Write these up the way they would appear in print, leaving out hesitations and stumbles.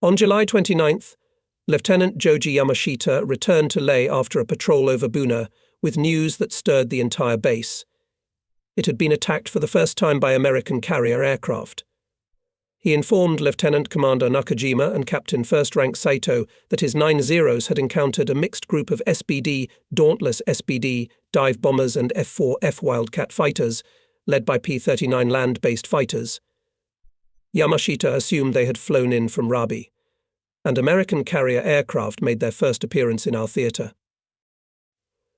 On July 29th, Lieutenant Joji Yamashita returned to Leh after a patrol over Buna with news that stirred the entire base. It had been attacked for the first time by American carrier aircraft. He informed Lieutenant Commander Nakajima and Captain First Rank Saito that his 9 Zeros had encountered a mixed group of SBD, Dauntless SBD, dive bombers and F-4F Wildcat fighters, led by P-39 land-based fighters. Yamashita assumed they had flown in from Rabi, and American carrier aircraft made their first appearance in our theatre.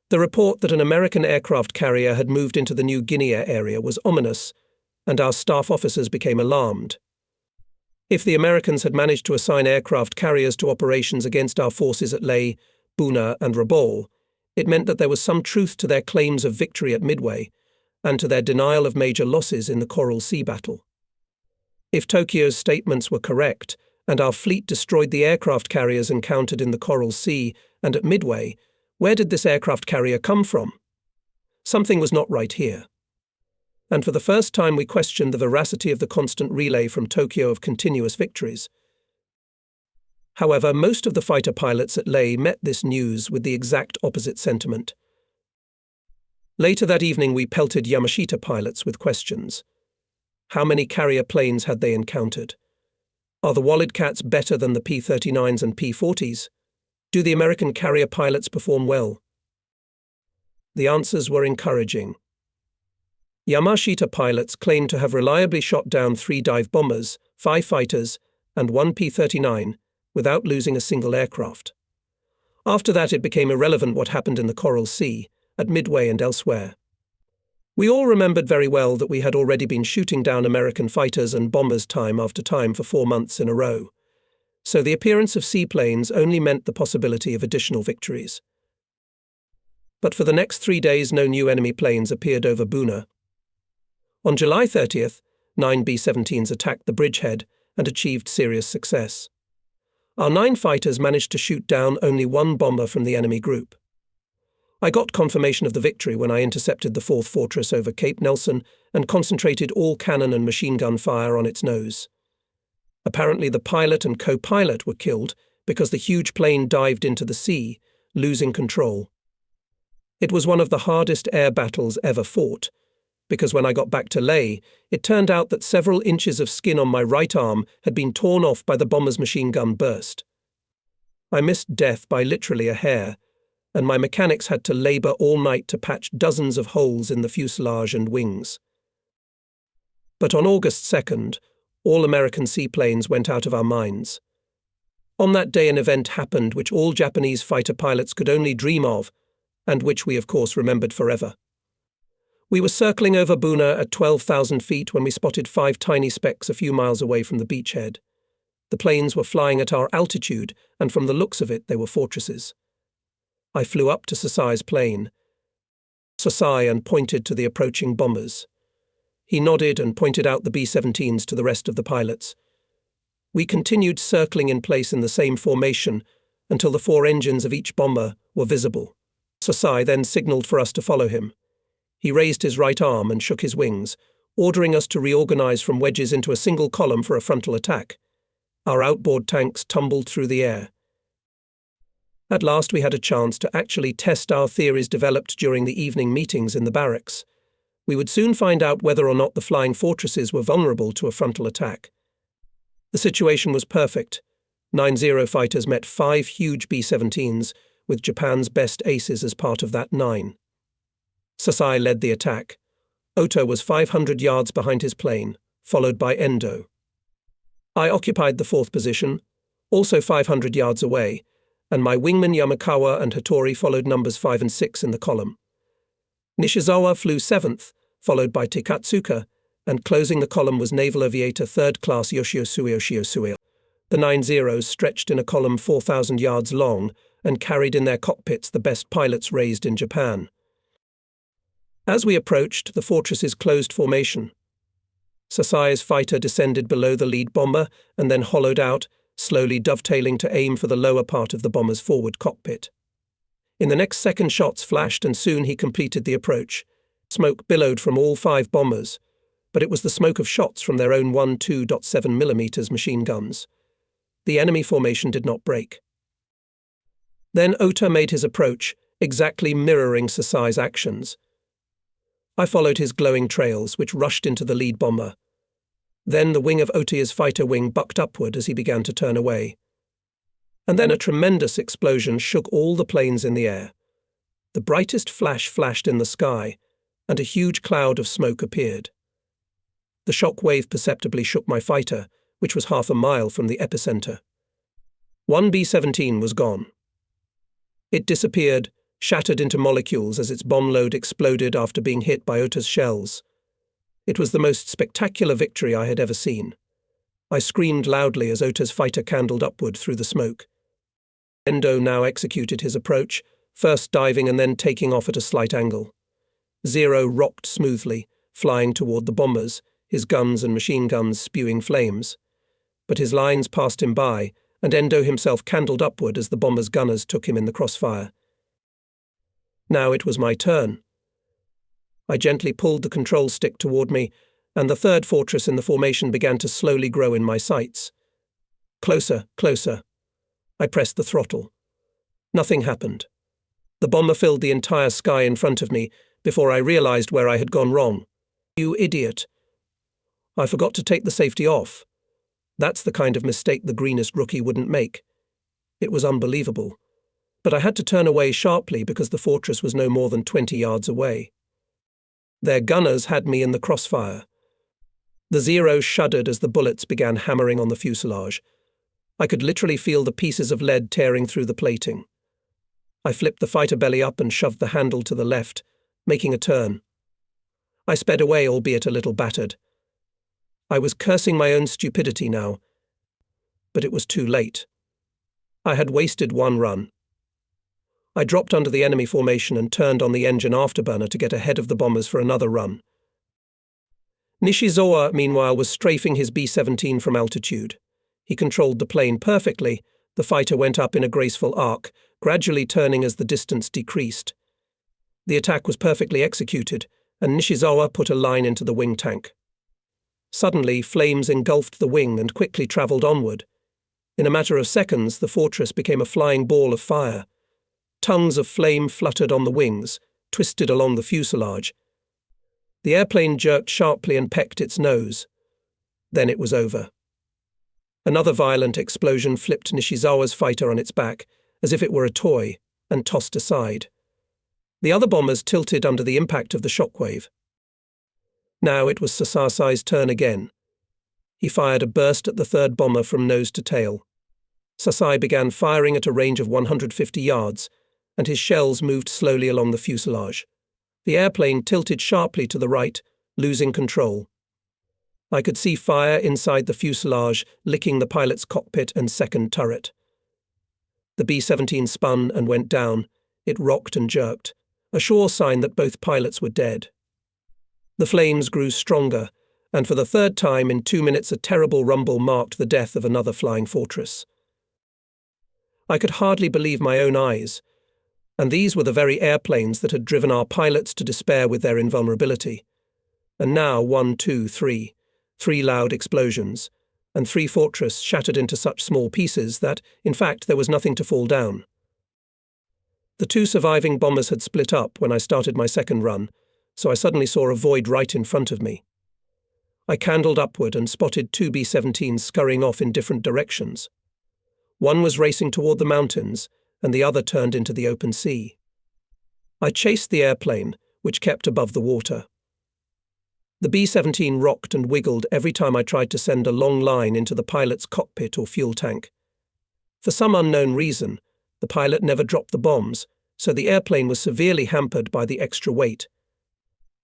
The report that an American aircraft carrier had moved into the New Guinea area was ominous, and our staff officers became alarmed. If the Americans had managed to assign aircraft carriers to operations against our forces at Leh, Buna and Rabaul, it meant that there was some truth to their claims of victory at Midway, and to their denial of major losses in the Coral Sea battle. If Tokyo's statements were correct, and our fleet destroyed the aircraft carriers encountered in the Coral Sea and at Midway, where did this aircraft carrier come from? Something was not right here. And for the first time we questioned the veracity of the constant relay from Tokyo of continuous victories. However, most of the fighter pilots at Leh met this news with the exact opposite sentiment. Later that evening we pelted Yamashita pilots with questions. How many carrier planes had they encountered? Are the Wildcats better than the P-39s and P-40s? Do the American carrier pilots perform well? The answers were encouraging. Yamashita pilots claimed to have reliably shot down 3 dive bombers, 5 fighters, and 1 P-39 without losing a single aircraft. After that it became irrelevant what happened in the Coral Sea, at Midway and elsewhere. We all remembered very well that we had already been shooting down American fighters and bombers time after time for 4 months in a row, so the appearance of seaplanes only meant the possibility of additional victories. But for the next 3 days no new enemy planes appeared over Buna. On July 30th, 9 B-17s attacked the bridgehead and achieved serious success. Our 9 fighters managed to shoot down only 1 bomber from the enemy group. I got confirmation of the victory when I intercepted the 4th fortress over Cape Nelson and concentrated all cannon and machine gun fire on its nose. Apparently the pilot and co-pilot were killed because the huge plane dived into the sea, losing control. It was one of the hardest air battles ever fought, because when I got back to Leh, it turned out that several inches of skin on my right arm had been torn off by the bomber's machine gun burst. I missed death by literally a hair, and my mechanics had to labour all night to patch dozens of holes in the fuselage and wings. But on August 2nd, all American seaplanes went out of our minds. On that day an event happened which all Japanese fighter pilots could only dream of, and which we of course remembered forever. We were circling over Buna at 12,000 feet when we spotted 5 tiny specks a few miles away from the beachhead. The planes were flying at our altitude, and from the looks of it, they were fortresses. I flew up to Sasai's plane, and pointed to the approaching bombers. He nodded and pointed out the B-17s to the rest of the pilots. We continued circling in place in the same formation until the 4 engines of each bomber were visible. Sasai then signaled for us to follow him. He raised his right arm and shook his wings, ordering us to reorganize from wedges into a single column for a frontal attack. Our outboard tanks tumbled through the air. At last we had a chance to actually test our theories developed during the evening meetings in the barracks. We would soon find out whether or not the flying fortresses were vulnerable to a frontal attack. The situation was perfect. 9 Zero fighters met 5 huge B-17s, with Japan's best aces as part of that 9. Sasai led the attack. Oto was 500 yards behind his plane, followed by Endo. I occupied the 4th position, also 500 yards away, and my wingmen Yamakawa and Hattori followed numbers 5 and 6 in the column. Nishizawa flew 7th, followed by Takatsuka, and closing the column was Naval Aviator 3rd Class Yoshiosuyo. The 9 Zeros stretched in a column 4,000 yards long and carried in their cockpits the best pilots raised in Japan. As we approached, the fortresses closed formation. Sasai's fighter descended below the lead bomber and then hollowed out, slowly dovetailing to aim for the lower part of the bomber's forward cockpit. In the next second shots flashed and soon he completed the approach. Smoke billowed from all 5 bombers, but it was the smoke of shots from their own 1.2.7mm machine guns. the enemy formation did not break. Then Ota made his approach, exactly mirroring Sasai's actions. I followed his glowing trails, which rushed into the lead bomber. Then the wing of Ota's fighter wing bucked upward as he began to turn away. And then a tremendous explosion shook all the planes in the air. The brightest flash flashed in the sky, and a huge cloud of smoke appeared. The shock wave perceptibly shook my fighter, which was half a mile from the epicenter. One B-17 was gone. It disappeared, shattered into molecules as its bomb load exploded after being hit by Ota's shells. It was the most spectacular victory I had ever seen. I screamed loudly as Ota's fighter candled upward through the smoke. Endo now executed his approach, first diving and then taking off at a slight angle. Zero rocked smoothly, flying toward the bombers, his guns and machine guns spewing flames. But his lines passed him by, and Endo himself candled upward as the bomber's gunners took him in the crossfire. Now it was my turn. I gently pulled the control stick toward me, and the third fortress in the formation began to slowly grow in my sights. Closer, closer. I pressed the throttle. Nothing happened. The bomber filled the entire sky in front of me before I realized where I had gone wrong. You idiot. I forgot to take the safety off. That's the kind of mistake the greenest rookie wouldn't make. It was unbelievable. But I had to turn away sharply because the fortress was no more than 20 yards away. Their gunners had me in the crossfire. The Zeros shuddered as the bullets began hammering on the fuselage. I could literally feel the pieces of lead tearing through the plating. I flipped the fighter belly up and shoved the handle to the left, making a turn. I sped away, albeit a little battered. I was cursing my own stupidity now, but it was too late. I had wasted one run. I dropped under the enemy formation and turned on the engine afterburner to get ahead of the bombers for another run. Nishizawa, meanwhile, was strafing his B-17 from altitude. He controlled the plane perfectly. The fighter went up in a graceful arc, gradually turning as the distance decreased. The attack was perfectly executed, and Nishizawa put a line into the wing tank. Suddenly, flames engulfed the wing and quickly travelled onward. In a matter of seconds, the fortress became a flying ball of fire. Tongues of flame fluttered on the wings, twisted along the fuselage. The airplane jerked sharply and pecked its nose. Then it was over. Another violent explosion flipped Nishizawa's fighter on its back, as if it were a toy, and tossed aside. The other bombers tilted under the impact of the shockwave. Now it was Sasai's turn again. He fired a burst at the third bomber from nose to tail. Sasai began firing at a range of 150 yards, and his shells moved slowly along the fuselage. The airplane tilted sharply to the right, losing control. I could see fire inside the fuselage, licking the pilot's cockpit and second turret. The B-17 spun and went down. It rocked and jerked, a sure sign that both pilots were dead. The flames grew stronger, and for the third time in 2 minutes a terrible rumble marked the death of another flying fortress. I could hardly believe my own eyes, and these were the very airplanes that had driven our pilots to despair with their invulnerability. And now 1, 2, 3, 3 loud explosions, and 3 fortress shattered into such small pieces that, in fact, there was nothing to fall down. The 2 surviving bombers had split up when I started my second run, so I suddenly saw a void right in front of me. I candled upward and spotted 2 B-17s scurrying off in different directions. One was racing toward the mountains, and the other turned into the open sea. I chased the airplane, which kept above the water. The B-17 rocked and wiggled every time I tried to send a long line into the pilot's cockpit or fuel tank. For some unknown reason, the pilot never dropped the bombs, so the airplane was severely hampered by the extra weight.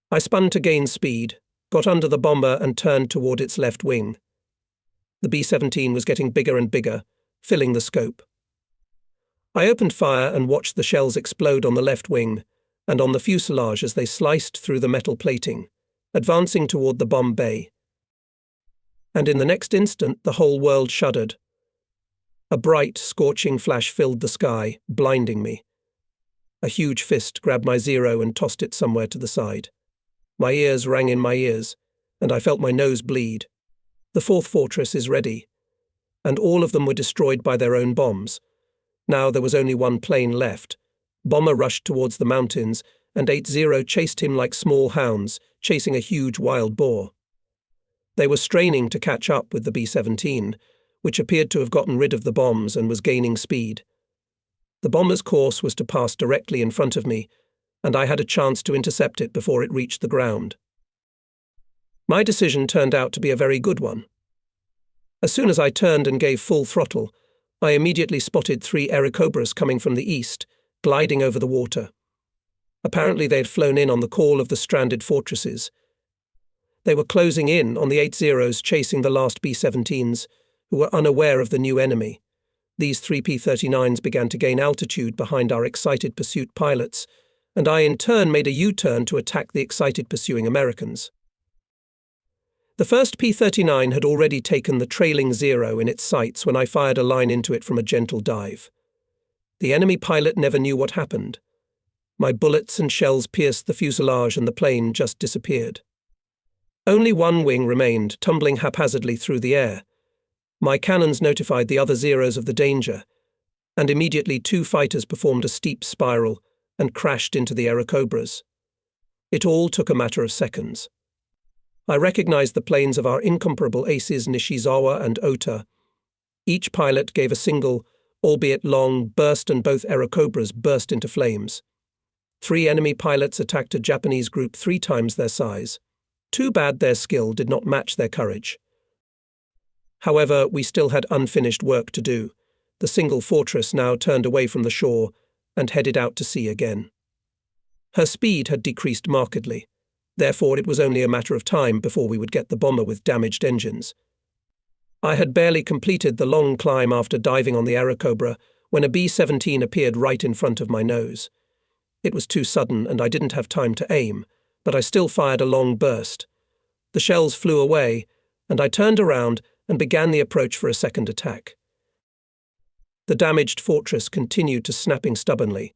I spun to gain speed, got under the bomber and turned toward its left wing. The B-17 was getting bigger and bigger, filling the scope. I opened fire and watched the shells explode on the left wing and on the fuselage as they sliced through the metal plating, advancing toward the bomb bay. And in the next instant, the whole world shuddered. A bright, scorching flash filled the sky, blinding me. A huge fist grabbed my Zero and tossed it somewhere to the side. My ears rang in my ears, and I felt my nose bleed. The 4th fortress is ready. and all of them were destroyed by their own bombs. Now there was only one plane left. Bomber rushed towards the mountains, and 80 chased him like small hounds, chasing a huge wild boar. They were straining to catch up with the B-17, which appeared to have gotten rid of the bombs and was gaining speed. The bomber's course was to pass directly in front of me, and I had a chance to intercept it before it reached the ground. My decision turned out to be a very good one. As soon as I turned and gave full throttle, I immediately spotted 3 Airacobras coming from the east, gliding over the water. Apparently they had flown in on the call of the stranded fortresses. They were closing in on the 80s chasing the last B-17s, who were unaware of the new enemy. These 3 P-39s began to gain altitude behind our excited pursuit pilots, and I in turn made a U-turn to attack the excited pursuing Americans. The first P-39 had already taken the trailing Zero in its sights when I fired a line into it from a gentle dive. The enemy pilot never knew what happened. My bullets and shells pierced the fuselage and the plane just disappeared. Only one wing remained, tumbling haphazardly through the air. My cannons notified the other Zeros of the danger, and immediately 2 fighters performed a steep spiral and crashed into the Airacobras. It all took a matter of seconds. I recognized the planes of our incomparable aces Nishizawa and Ota. Each pilot gave a single, albeit long, burst and both Airacobras burst into flames. 3 enemy pilots attacked a Japanese group 3 times their size. Too bad their skill did not match their courage. However, we still had unfinished work to do. The single fortress now turned away from the shore and headed out to sea again. Her speed had decreased markedly. Therefore, it was only a matter of time before we would get the bomber with damaged engines. I had barely completed the long climb after diving on the Airacobra when a B-17 appeared right in front of my nose. It was too sudden and I didn't have time to aim, but I still fired a long burst. The shells flew away, and I turned around and began the approach for a second attack. The damaged fortress continued to snapping stubbornly.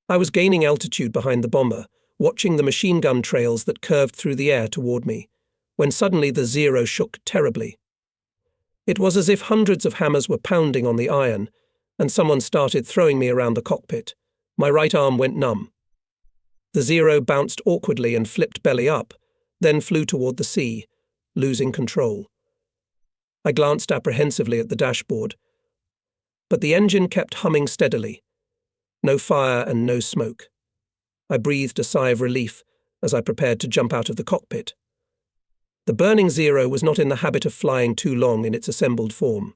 I was gaining altitude behind the bomber, watching the machine gun trails that curved through the air toward me, when suddenly the Zero shook terribly. It was as if hundreds of hammers were pounding on the iron, and someone started throwing me around the cockpit. My right arm went numb. The Zero bounced awkwardly and flipped belly up, then flew toward the sea, losing control. I glanced apprehensively at the dashboard, but the engine kept humming steadily. No fire and no smoke. I breathed a sigh of relief as I prepared to jump out of the cockpit. The burning Zero was not in the habit of flying too long in its assembled form.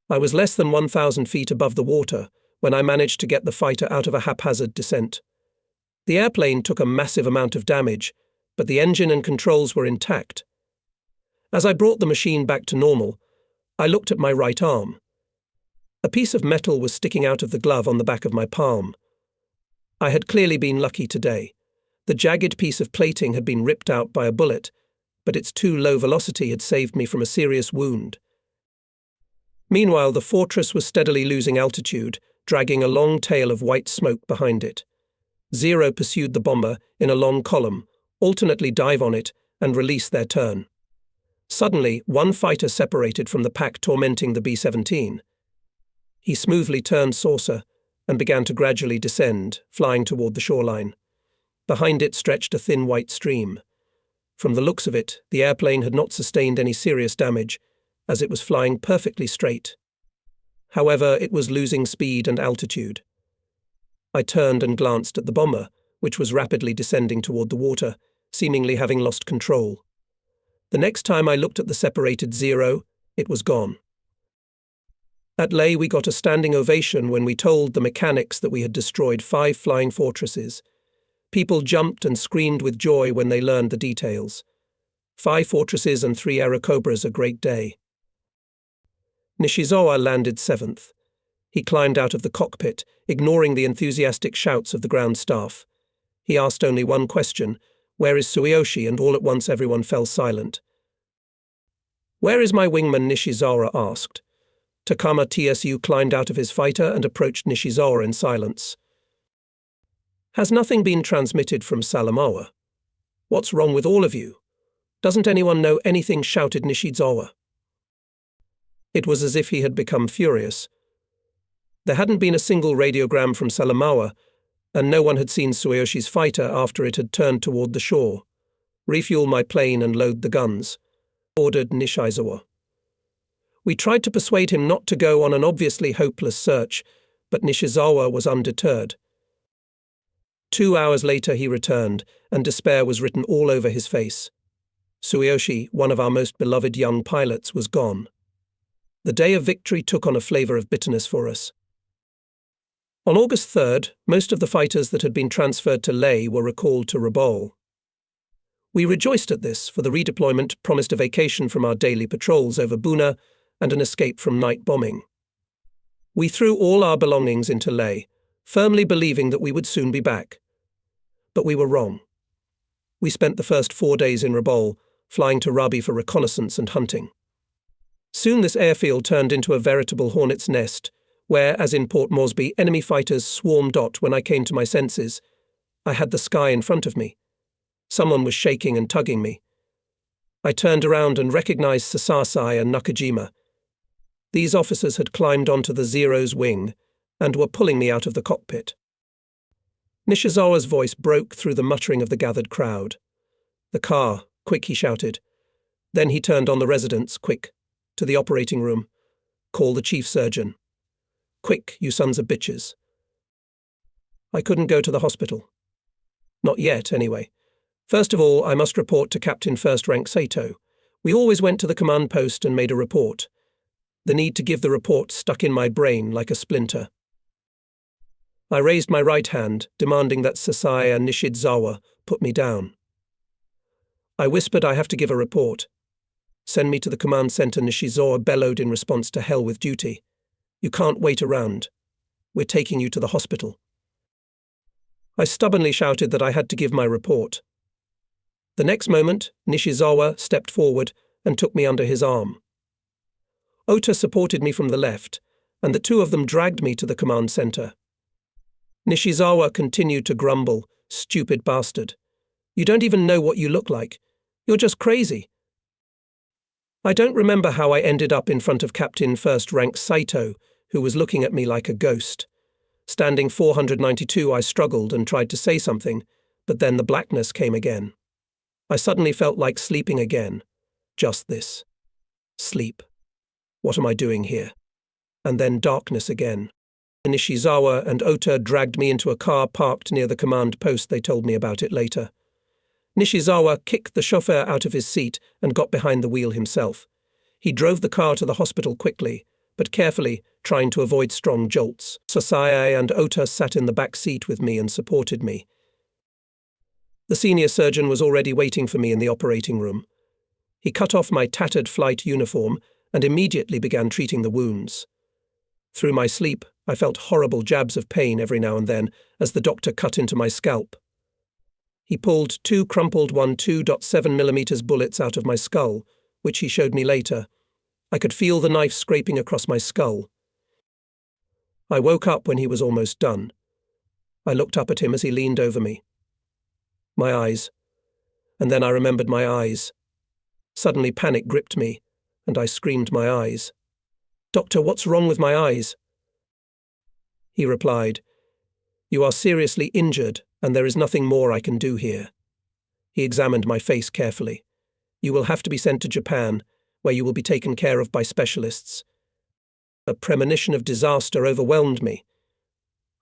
I was less than 1,000 feet above the water when I managed to get the fighter out of a haphazard descent. The airplane took a massive amount of damage, but the engine and controls were intact. As I brought the machine back to normal, I looked at my right arm. A piece of metal was sticking out of the glove on the back of my palm. I had clearly been lucky today. The jagged piece of plating had been ripped out by a bullet, but its too low velocity had saved me from a serious wound. Meanwhile, the fortress was steadily losing altitude, dragging a long tail of white smoke behind it. Zero pursued the bomber in a long column, alternately dive on it and release their turn. Suddenly, one fighter separated from the pack tormenting the B-17. He smoothly turned saucer and began to gradually descend, flying toward the shoreline. Behind it stretched a thin white stream. From the looks of it, the airplane had not sustained any serious damage, as it was flying perfectly straight. However, it was losing speed and altitude. I turned and glanced at the bomber, which was rapidly descending toward the water, seemingly having lost control. The next time I looked at the separated Zero, it was gone. At Leh, we got a standing ovation when we told the mechanics that we had destroyed 5 flying fortresses. People jumped and screamed with joy when they learned the details. 5 fortresses and 3 Airacobras a great day. Nishizawa landed 7th. He climbed out of the cockpit, ignoring the enthusiastic shouts of the ground staff. He asked only one question, "Where is Tsuyoshi?" and all at once everyone fell silent. "Where is my wingman?" Nishizawa asked. Takama TSU climbed out of his fighter and approached Nishizawa in silence. "Has nothing been transmitted from Salamawa? What's wrong with all of you? Doesn't anyone know anything?" shouted Nishizawa. It was as if he had become furious. There hadn't been a single radiogram from Salamaua, and no one had seen Tsueyoshi's fighter after it had turned toward the shore. "Refuel my plane and load the guns," ordered Nishizawa. We tried to persuade him not to go on an obviously hopeless search, but Nishizawa was undeterred. 2 hours later he returned, and despair was written all over his face. Tsueyoshi, one of our most beloved young pilots, was gone. The day of victory took on a flavor of bitterness for us. On August 3rd, most of the fighters that had been transferred to Leh were recalled to Rabaul. We rejoiced at this, for the redeployment promised a vacation from our daily patrols over Buna and an escape from night bombing. We threw all our belongings into Leh, firmly believing that we would soon be back. But we were wrong. We spent the first 4 days in Rabaul, flying to Rabi for reconnaissance and hunting. Soon this airfield turned into a veritable hornet's nest, where, as in Port Moresby, enemy fighters swarmed. When I came to my senses, I had the sky in front of me. Someone was shaking and tugging me. I turned around and recognized Sasasai and Nakajima. These officers had climbed onto the Zero's wing and were pulling me out of the cockpit. Nishizawa's voice broke through the muttering of the gathered crowd. "The car, quick," he shouted. Then he turned on the residents, "Quick, to the operating room. Call the chief surgeon. Quick, you sons of bitches." I couldn't go to the hospital. Not yet, anyway. First of all, I must report to Captain First Rank Sato. We always went to the command post and made a report. The need to give the report stuck in my brain like a splinter. I raised my right hand, demanding that Sasai and Nishizawa put me down. I whispered, "I have to give a report." "Send me to the command center," Nishizawa bellowed in response to "hell with duty. You can't wait around. We're taking you to the hospital." I stubbornly shouted that I had to give my report. The next moment, Nishizawa stepped forward and took me under his arm. Ota supported me from the left, and the two of them dragged me to the command center. Nishizawa continued to grumble, "Stupid bastard. You don't even know what you look like. You're just crazy." I don't remember how I ended up in front of Captain First Rank Saito, who was looking at me like a ghost. Standing 492, I struggled and tried to say something, but then the blackness came again. I suddenly felt like sleeping again. Just this. Sleep. What am I doing here? And then darkness again. Nishizawa and Ota dragged me into a car parked near the command post. They told me about it later. Nishizawa kicked the chauffeur out of his seat and got behind the wheel himself. He drove the car to the hospital quickly, but carefully, trying to avoid strong jolts. Sasai and Ota sat in the back seat with me and supported me. The senior surgeon was already waiting for me in the operating room. He cut off my tattered flight uniform and immediately began treating the wounds. Through my sleep, I felt horrible jabs of pain every now and then as the doctor cut into my scalp. He pulled 2 crumpled 2.7mm bullets out of my skull, which he showed me later. I could feel the knife scraping across my skull. I woke up when he was almost done. I looked up at him as he leaned over me. My eyes. And then I remembered my eyes. Suddenly panic gripped me, and I screamed my eyes. "Doctor, what's wrong with my eyes?" He replied, "You are seriously injured, and there is nothing more I can do here." He examined my face carefully. "You will have to be sent to Japan, where you will be taken care of by specialists." A premonition of disaster overwhelmed me.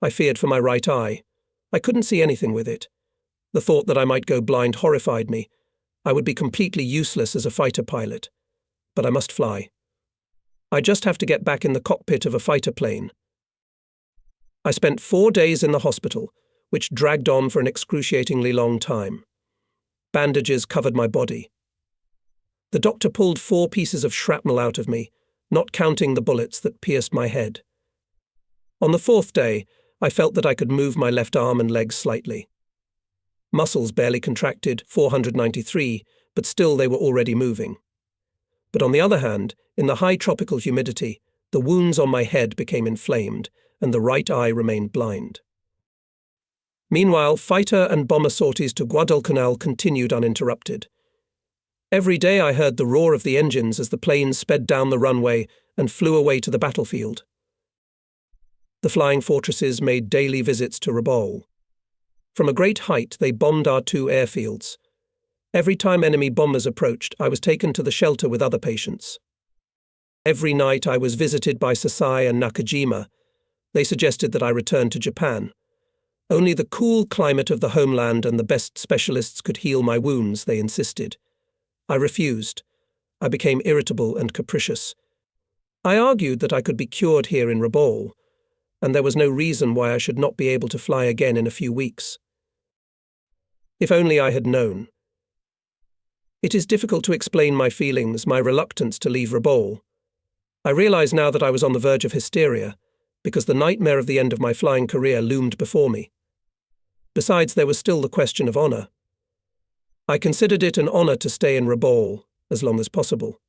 I feared for my right eye. I couldn't see anything with it. The thought that I might go blind horrified me. I would be completely useless as a fighter pilot. But I must fly. I just have to get back in the cockpit of a fighter plane. I spent 4 days in the hospital, which dragged on for an excruciatingly long time. Bandages covered my body. The doctor pulled 4 pieces of shrapnel out of me, not counting the bullets that pierced my head. On the 4th day, I felt that I could move my left arm and legs slightly. Muscles barely contracted, 493, but still they were already moving. But on the other hand, in the high tropical humidity, the wounds on my head became inflamed, and the right eye remained blind. Meanwhile, fighter and bomber sorties to Guadalcanal continued uninterrupted. Every day I heard the roar of the engines as the planes sped down the runway and flew away to the battlefield. The flying fortresses made daily visits to Rabaul. From a great height, they bombed our 2 airfields. Every time enemy bombers approached, I was taken to the shelter with other patients. Every night I was visited by Sasai and Nakajima. They suggested that I return to Japan. Only the cool climate of the homeland and the best specialists could heal my wounds, they insisted. I refused. I became irritable and capricious. I argued that I could be cured here in Rabaul, and there was no reason why I should not be able to fly again in a few weeks. If only I had known. It is difficult to explain my feelings, my reluctance to leave Rabaul. I realize now that I was on the verge of hysteria, because the nightmare of the end of my flying career loomed before me. Besides, there was still the question of honor. I considered it an honor to stay in Rabaul as long as possible.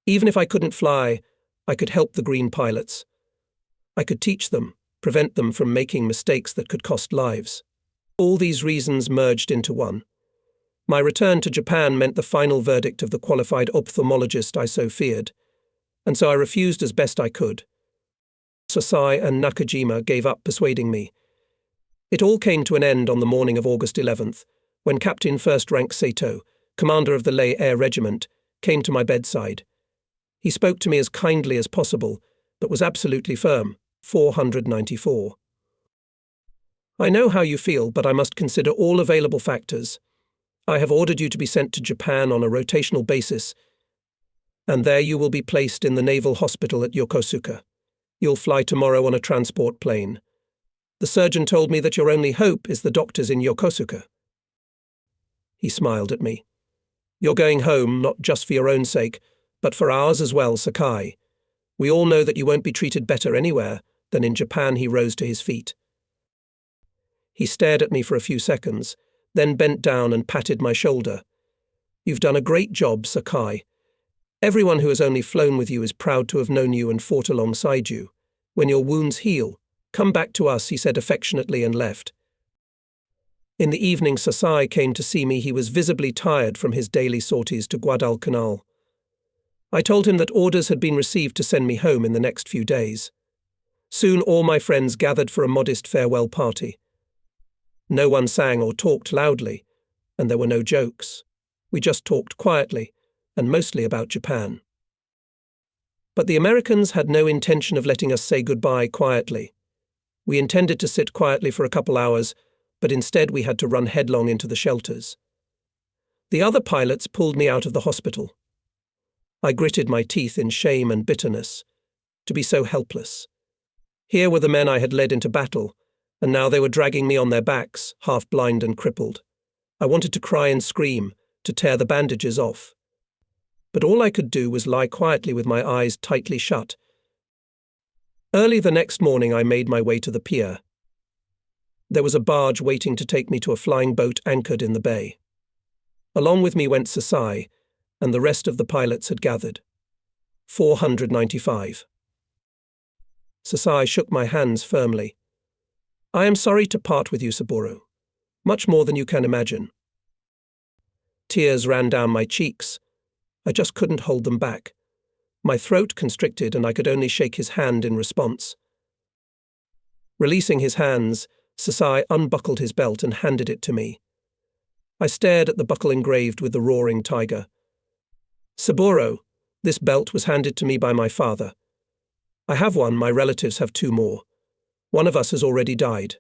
Even if I couldn't fly, I could help the green pilots. I could teach them, prevent them from making mistakes that could cost lives. All these reasons merged into one. My return to Japan meant the final verdict of the qualified ophthalmologist I so feared, and so I refused as best I could. Sasai and Nakajima gave up persuading me. It all came to an end on the morning of August 11th, when Captain First Rank Sato, commander of the Lei Air Regiment, came to my bedside. He spoke to me as kindly as possible, but was absolutely firm. 494. I know how you feel, but I must consider all available factors. I have ordered you to be sent to Japan on a rotational basis, and there you will be placed in the naval hospital at Yokosuka. You'll fly tomorrow on a transport plane. The surgeon told me that your only hope is the doctors in Yokosuka. He smiled at me. You're going home, not just for your own sake, but for ours as well, Sakai. We all know that you won't be treated better anywhere than in Japan. He rose to his feet. He stared at me for a few seconds, then bent down and patted my shoulder. You've done a great job, Sakai. Everyone who has only flown with you is proud to have known you and fought alongside you. When your wounds heal, come back to us, he said affectionately, and left. In the evening, Sasai came to see me. He was visibly tired from his daily sorties to Guadalcanal. I told him that orders had been received to send me home in the next few days. Soon all my friends gathered for a modest farewell party. No one sang or talked loudly, and there were no jokes. We just talked quietly, and mostly about Japan. But the Americans had no intention of letting us say goodbye quietly. We intended to sit quietly for a couple hours, but instead we had to run headlong into the shelters. The other pilots pulled me out of the hospital. I gritted my teeth in shame and bitterness. To be so helpless. Here were the men I had led into battle, and now they were dragging me on their backs, half blind and crippled. I wanted to cry and scream, to tear the bandages off. But all I could do was lie quietly with my eyes tightly shut. Early the next morning I made my way to the pier. There was a barge waiting to take me to a flying boat anchored in the bay. Along with me went Sasai, and the rest of the pilots had gathered. 495. Sasai shook my hands firmly. I am sorry to part with you, Saburo. Much more than you can imagine. Tears ran down my cheeks. I just couldn't hold them back. My throat constricted and I could only shake his hand in response. Releasing his hands, Sasai unbuckled his belt and handed it to me. I stared at the buckle engraved with the roaring tiger. Saburo, this belt was handed to me by my father. I have one, my relatives have 2 more. One of us has already died.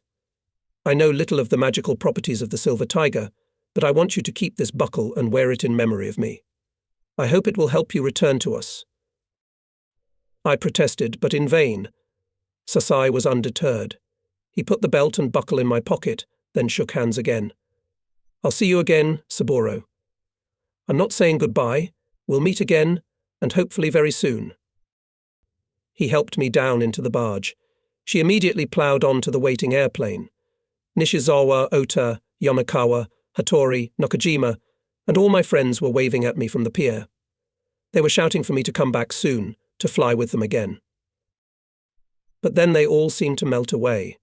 I know little of the magical properties of the silver tiger, but I want you to keep this buckle and wear it in memory of me. I hope it will help you return to us. I protested, but in vain. Sasai was undeterred. He put the belt and buckle in my pocket, then shook hands again. I'll see you again, Saburo. I'm not saying goodbye. We'll meet again, and hopefully very soon. He helped me down into the barge. She immediately ploughed on to the waiting airplane. Nishizawa, Ota, Yamakawa, Hattori, Nakajima, and all my friends were waving at me from the pier. They were shouting for me to come back soon, to fly with them again. But then they all seemed to melt away.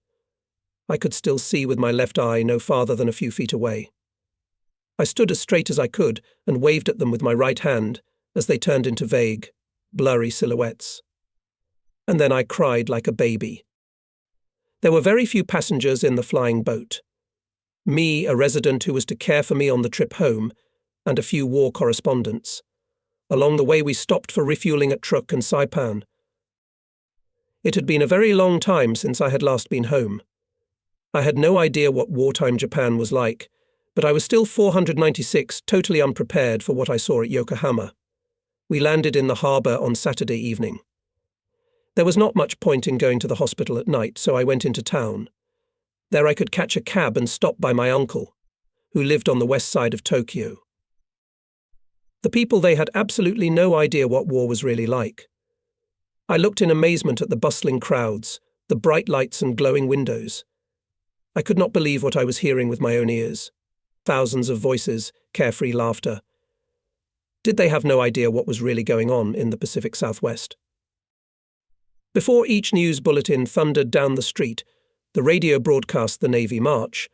I could still see with my left eye no farther than a few feet away. I stood as straight as I could and waved at them with my right hand as they turned into vague, blurry silhouettes. and then I cried like a baby. There were very few passengers in the flying boat. Me, a resident who was to care for me on the trip home, and a few war correspondents. Along the way we stopped for refueling at Truk and Saipan. It had been a very long time since I had last been home. I had no idea what wartime Japan was like, but I was still 496, totally unprepared for what I saw at Yokohama. We landed in the harbour on Saturday evening. There was not much point in going to the hospital at night, so I went into town. There I could catch a cab and stop by my uncle, who lived on the west side of Tokyo. The people, they had absolutely no idea what war was really like. I looked in amazement at the bustling crowds, the bright lights and glowing windows. I could not believe what I was hearing with my own ears. Thousands of voices, carefree laughter. Did they have no idea what was really going on in the Pacific Southwest? Before each news bulletin thundered down the street, the radio broadcast the Navy march,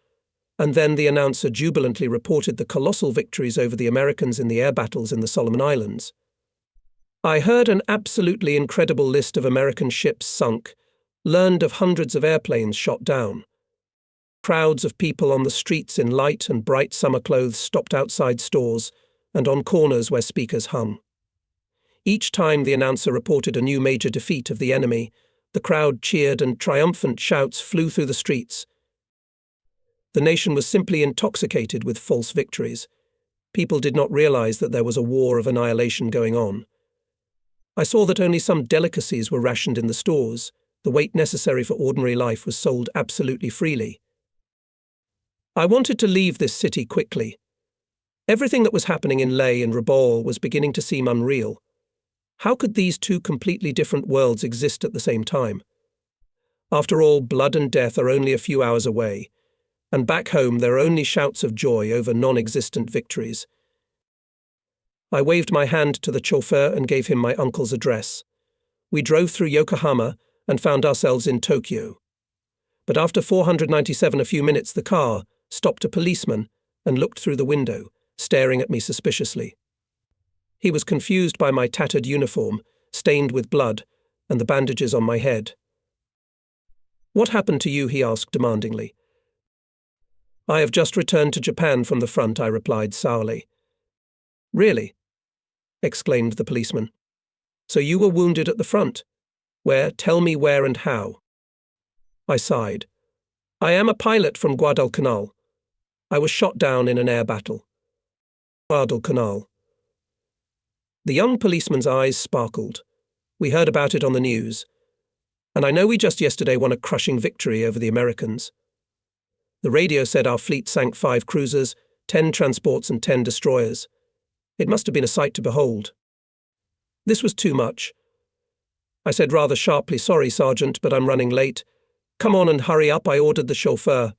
and then the announcer jubilantly reported the colossal victories over the Americans in the air battles in the Solomon Islands. I heard an absolutely incredible list of American ships sunk, learned of hundreds of airplanes shot down. Crowds of people on the streets in light and bright summer clothes stopped outside stores and on corners where speakers hung. Each time the announcer reported a new major defeat of the enemy, the crowd cheered and triumphant shouts flew through the streets. The nation was simply intoxicated with false victories. People did not realize that there was a war of annihilation going on. I saw that only some delicacies were rationed in the stores. The weight necessary for ordinary life was sold absolutely freely. I wanted to leave this city quickly. Everything that was happening in Leh and Rabaul was beginning to seem unreal. How could these two completely different worlds exist at the same time? After all, blood and death are only a few hours away, and back home there are only shouts of joy over non-existent victories. I waved my hand to the chauffeur and gave him my uncle's address. We drove through Yokohama and found ourselves in Tokyo. But after 497 a few minutes, the car stopped a policeman and looked through the window, staring at me suspiciously. He was confused by my tattered uniform, stained with blood, and the bandages on my head. "What happened to you?" he asked demandingly. "I have just returned to Japan from the front," I replied sourly. "Really?" exclaimed the policeman. "So you were wounded at the front? Where? Tell me where and how." I sighed. "I am a pilot from Guadalcanal. I was shot down in an air battle." Guadalcanal. The young policeman's eyes sparkled. "We heard about it on the news. And I know we just yesterday won a crushing victory over the Americans. The radio said our fleet sank 5 cruisers, 10 transports and 10 destroyers. It must have been a sight to behold." This was too much. I said rather sharply, "Sorry, Sergeant, but I'm running late. Come on and hurry up," I ordered the chauffeur.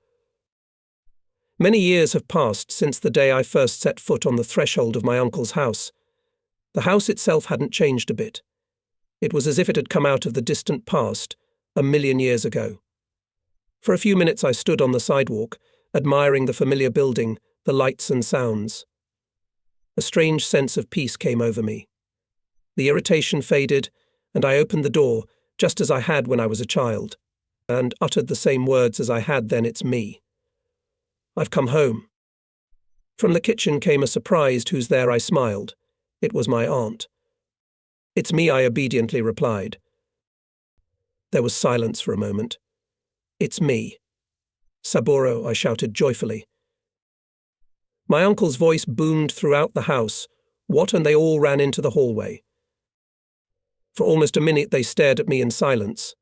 Many years have passed since the day I first set foot on the threshold of my uncle's house. The house itself hadn't changed a bit. It was as if it had come out of the distant past, 1,000,000 years ago. For a few minutes I stood on the sidewalk, admiring the familiar building, the lights and sounds. A strange sense of peace came over me. The irritation faded, and I opened the door, just as I had when I was a child, and uttered the same words as I had then. "It's me. I've come home." From the kitchen came a surprised "Who's there?" I smiled. It was my aunt. "It's me," I obediently replied. There was silence for a moment. "It's me. Saburo," I shouted joyfully. My uncle's voice boomed throughout the house. "What?" And they all ran into the hallway. For almost a minute they stared at me in silence.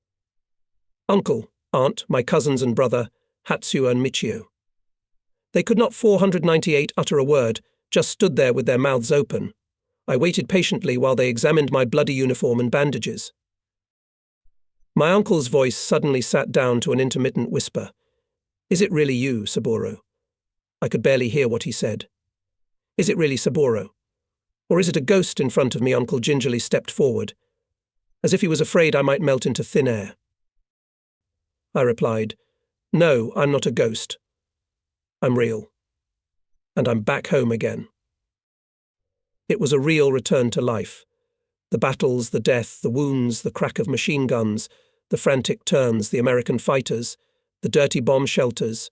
Uncle, aunt, my cousins and brother, Hatsuo and Michio. They could not 498 utter a word, just stood there with their mouths open. I waited patiently while they examined my bloody uniform and bandages. My uncle's voice suddenly sat down to an intermittent whisper. "Is it really you, Saburo?" I could barely hear what he said. "Is it really Saburo? Or is it a ghost in front of me?" Uncle gingerly stepped forward, as if he was afraid I might melt into thin air. I replied, "No, I'm not a ghost. I'm real. And I'm back home again." It was a real return to life. The battles, the death, the wounds, the crack of machine guns, the frantic turns, the American fighters, the dirty bomb shelters.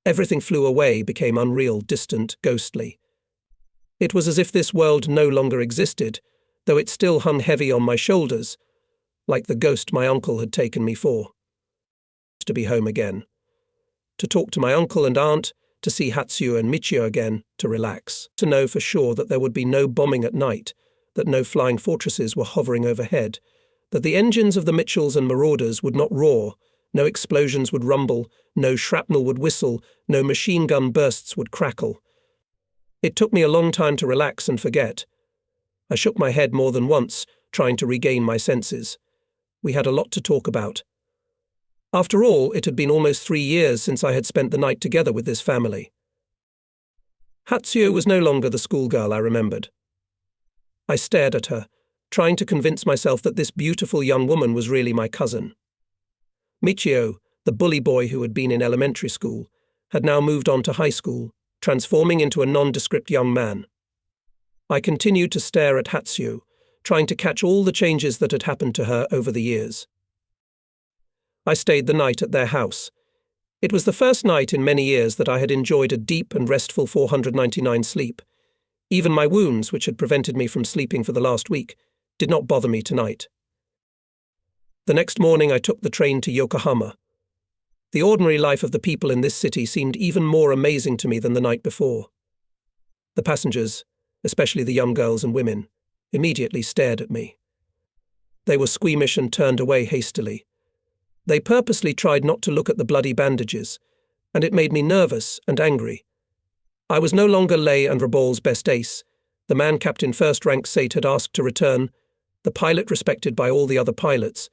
Everything flew away, became unreal, distant, ghostly. It was as if this world no longer existed, though it still hung heavy on my shoulders, like the ghost my uncle had taken me for. To be home again. To talk to my uncle and aunt, to see Hatsuo and Michio again, to relax. To know for sure that there would be no bombing at night, that no flying fortresses were hovering overhead, that the engines of the Mitchells and Marauders would not roar, no explosions would rumble, no shrapnel would whistle, no machine gun bursts would crackle. It took me a long time to relax and forget. I shook my head more than once, trying to regain my senses. We had a lot to talk about. After all, it had been almost 3 years since I had spent the night together with this family. Hatsuo was no longer the schoolgirl I remembered. I stared at her, trying to convince myself that this beautiful young woman was really my cousin. Michio, the bully boy who had been in elementary school, had now moved on to high school, transforming into a nondescript young man. I continued to stare at Hatsuo, trying to catch all the changes that had happened to her over the years. I stayed the night at their house. It was the first night in many years that I had enjoyed a deep and restful 499 sleep. Even my wounds, which had prevented me from sleeping for the last week, did not bother me tonight. The next morning I took the train to Yokohama. The ordinary life of the people in this city seemed even more amazing to me than the night before. The passengers, especially the young girls and women, immediately stared at me. They were squeamish and turned away hastily. They purposely tried not to look at the bloody bandages, and it made me nervous and angry. I was no longer Lei and Rabal's best ace, the man Captain First Rank Sate had asked to return, the pilot respected by all the other pilots.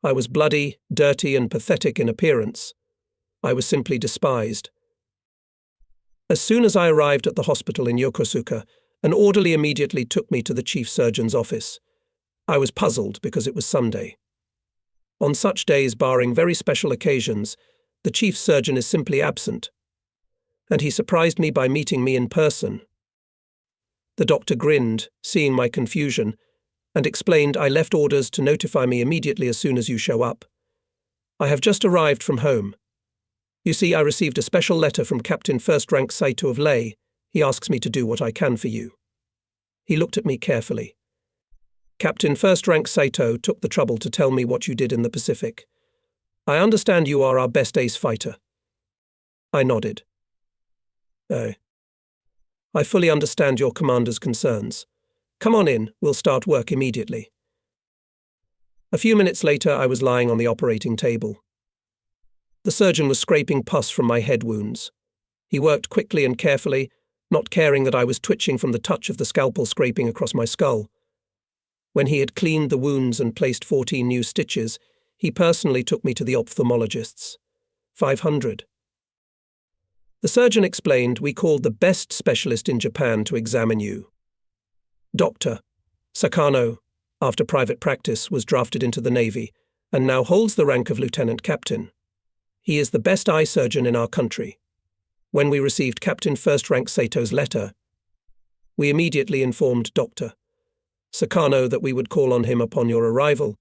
I was bloody, dirty, and pathetic in appearance. I was simply despised. As soon as I arrived at the hospital in Yokosuka, an orderly immediately took me to the chief surgeon's office. I was puzzled because it was Sunday. On such days, barring very special occasions, the chief surgeon is simply absent. And he surprised me by meeting me in person. The doctor grinned, seeing my confusion, and explained I left orders to notify me immediately as soon as you show up. I have just arrived from home. You see, I received a special letter from Captain First Rank Saito of Lei. He asks me to do what I can for you. He looked at me carefully. Captain First Rank Saito took the trouble to tell me what you did in the Pacific. I understand you are our best ace fighter. I nodded. Oh. I fully understand your commander's concerns. Come on in, we'll start work immediately. A few minutes later, I was lying on the operating table. The surgeon was scraping pus from my head wounds. He worked quickly and carefully, not caring that I was twitching from the touch of the scalpel scraping across my skull. When he had cleaned the wounds and placed 14 new stitches, he personally took me to the ophthalmologists. 500. The surgeon explained we called the best specialist in Japan to examine you. Dr. Sakano, after private practice, was drafted into the Navy and now holds the rank of lieutenant captain. He is the best eye surgeon in our country. When we received Captain First Rank Sato's letter, we immediately informed Dr. Sakano that we would call on him upon your arrival.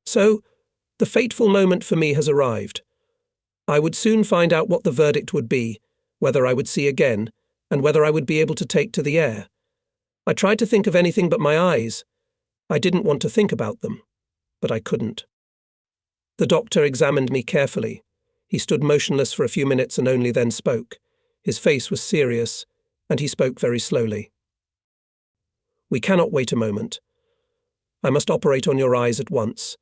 So, the fateful moment for me has arrived. I would soon find out what the verdict would be, whether I would see again, and whether I would be able to take to the air. I tried to think of anything but my eyes. I didn't want to think about them, but I couldn't. The doctor examined me carefully. He stood motionless for a few minutes and only then spoke. His face was serious, and he spoke very slowly. We cannot wait a moment. I must operate on your eyes at once.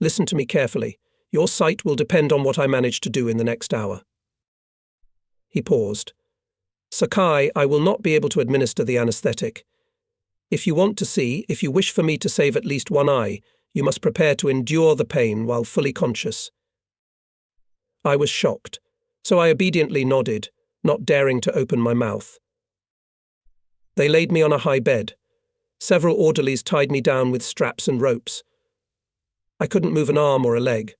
Listen to me carefully. Your sight will depend on what I manage to do in the next hour. He paused. Sakai, I will not be able to administer the anesthetic. If you want to see, if you wish for me to save at least one eye, you must prepare to endure the pain while fully conscious. I was shocked, so I obediently nodded, not daring to open my mouth. They laid me on a high bed. Several orderlies tied me down with straps and ropes. I couldn't move an arm or a leg.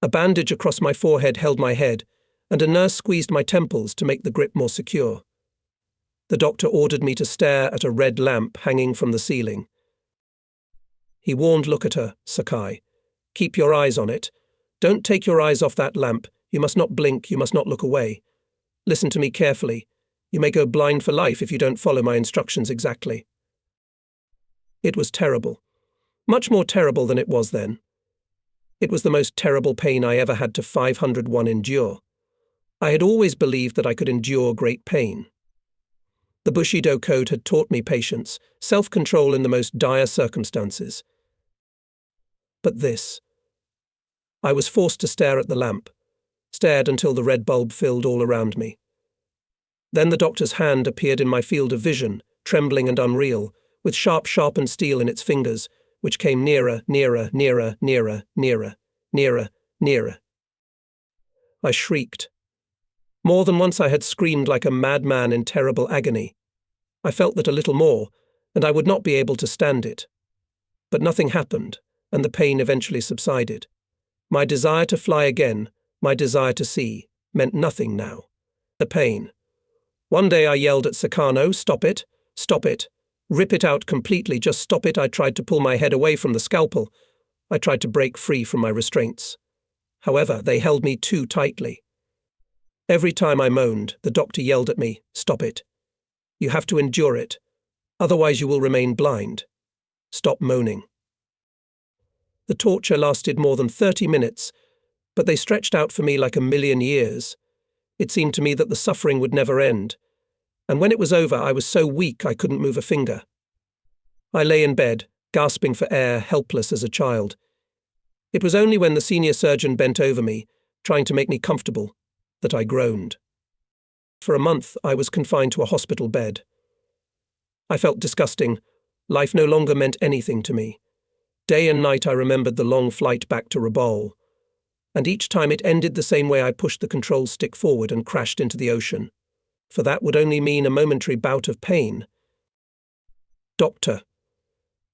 A bandage across my forehead held my head, and a nurse squeezed my temples to make the grip more secure. The doctor ordered me to stare at a red lamp hanging from the ceiling. He warned, "Look at her, Sakai. Keep your eyes on it. Don't take your eyes off that lamp. You must not blink, you must not look away. Listen to me carefully. You may go blind for life if you don't follow my instructions exactly." It was terrible. Much more terrible than it was then. It was the most terrible pain I ever had to 501 endure. I had always believed that I could endure great pain. The Bushido Code had taught me patience, self-control in the most dire circumstances. But this. I was forced to stare at the lamp, stared until the red bulb filled all around me. Then the doctor's hand appeared in my field of vision, trembling and unreal, with sharpened steel in its fingers, which came nearer, nearer, nearer, nearer, nearer, nearer, nearer. I shrieked. More than once I had screamed like a madman in terrible agony. I felt that a little more, and I would not be able to stand it. But nothing happened, and the pain eventually subsided. My desire to fly again, my desire to see, meant nothing now. The pain. One day I yelled at Sakano, "Stop it, stop it. Rip it out completely, just stop it." I tried to pull my head away from the scalpel. I tried to break free from my restraints. However, they held me too tightly. Every time I moaned, the doctor yelled at me, "Stop it. You have to endure it. Otherwise you will remain blind. Stop moaning." The torture lasted more than 30 minutes, but they stretched out for me like a million years. It seemed to me that the suffering would never end. And when it was over, I was so weak I couldn't move a finger. I lay in bed, gasping for air, helpless as a child. It was only when the senior surgeon bent over me, trying to make me comfortable, that I groaned. For a month, I was confined to a hospital bed. I felt disgusting. Life no longer meant anything to me. Day and night I remembered the long flight back to Rabaul. And each time it ended the same way. I pushed the control stick forward and crashed into the ocean. For that would only mean a momentary bout of pain. Doctor.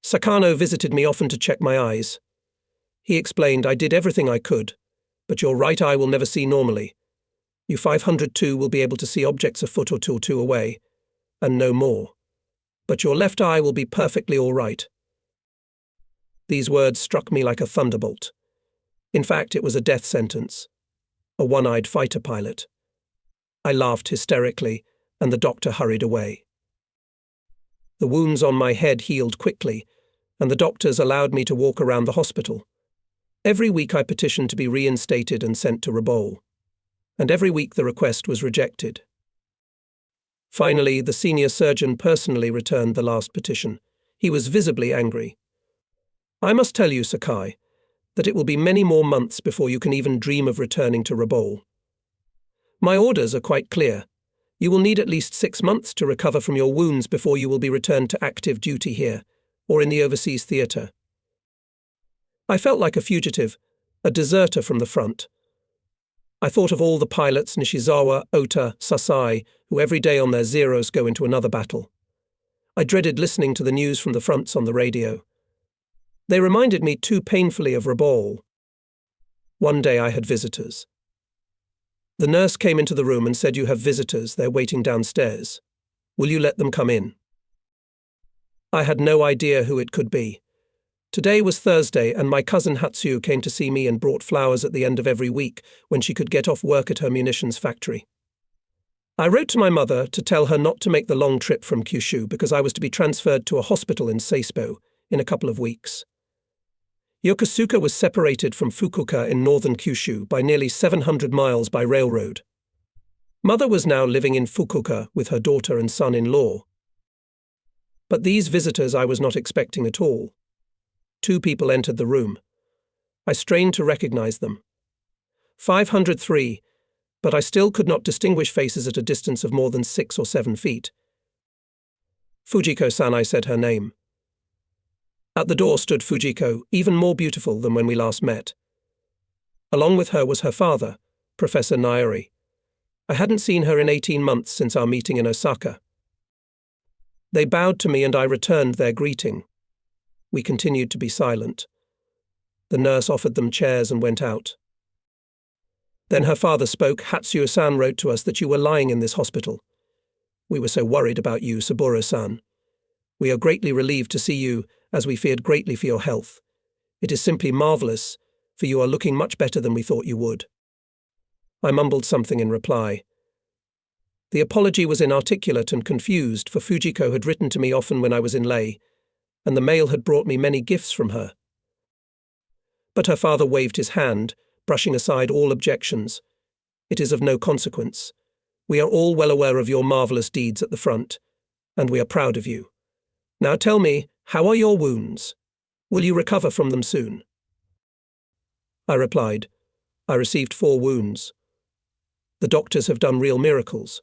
Sakano visited me often to check my eyes. He explained, "I did everything I could, but your right eye will never see normally. You 502 will be able to see objects a foot or two away, and no more. But your left eye will be perfectly all right." These words struck me like a thunderbolt. In fact, it was a death sentence. A one-eyed fighter pilot. I laughed hysterically, and the doctor hurried away. The wounds on my head healed quickly, and the doctors allowed me to walk around the hospital. Every week I petitioned to be reinstated and sent to Rabaul. And every week the request was rejected. Finally, the senior surgeon personally returned the last petition. He was visibly angry. "I must tell you, Sakai, that it will be many more months before you can even dream of returning to Rabaul. My orders are quite clear. You will need at least 6 months to recover from your wounds before you will be returned to active duty here, or in the overseas theatre." I felt like a fugitive, a deserter from the front. I thought of all the pilots, Nishizawa, Ota, Sasai, who every day on their Zeros go into another battle. I dreaded listening to the news from the fronts on the radio. They reminded me too painfully of Rabaul. One day I had visitors. The nurse came into the room and said, "You have visitors, they're waiting downstairs. Will you let them come in?" I had no idea who it could be. Today was Thursday, and my cousin Hatsuyu came to see me and brought flowers at the end of every week when she could get off work at her munitions factory. I wrote to my mother to tell her not to make the long trip from Kyushu because I was to be transferred to a hospital in Seispo in a couple of weeks. Yokosuka was separated from Fukuoka in northern Kyushu by nearly 700 miles by railroad. Mother was now living in Fukuoka with her daughter and son-in-law. But these visitors I was not expecting at all. 2 people entered the room. I strained to recognize them. 503, but I still could not distinguish faces at a distance of more than 6 or 7 feet. "Fujiko-san," I said her name. At the door stood Fujiko, even more beautiful than when we last met. Along with her was her father, Professor Nairi. I hadn't seen her in 18 months since our meeting in Osaka. They bowed to me and I returned their greeting. We continued to be silent. The nurse offered them chairs and went out. Then her father spoke. "Hatsuyu-san wrote to us that you were lying in this hospital. We were so worried about you, Saburo-san. We are greatly relieved to see you, as we feared greatly for your health. It is simply marvelous, for you are looking much better than we thought you would." I mumbled something in reply. The apology was inarticulate and confused, for Fujiko had written to me often when I was in Leh, and the mail had brought me many gifts from her. But her father waved his hand, brushing aside all objections. "It is of no consequence. We are all well aware of your marvelous deeds at the front, and we are proud of you. Now tell me, how are your wounds? Will you recover from them soon?" I replied, "I received 4 wounds. The doctors have done real miracles.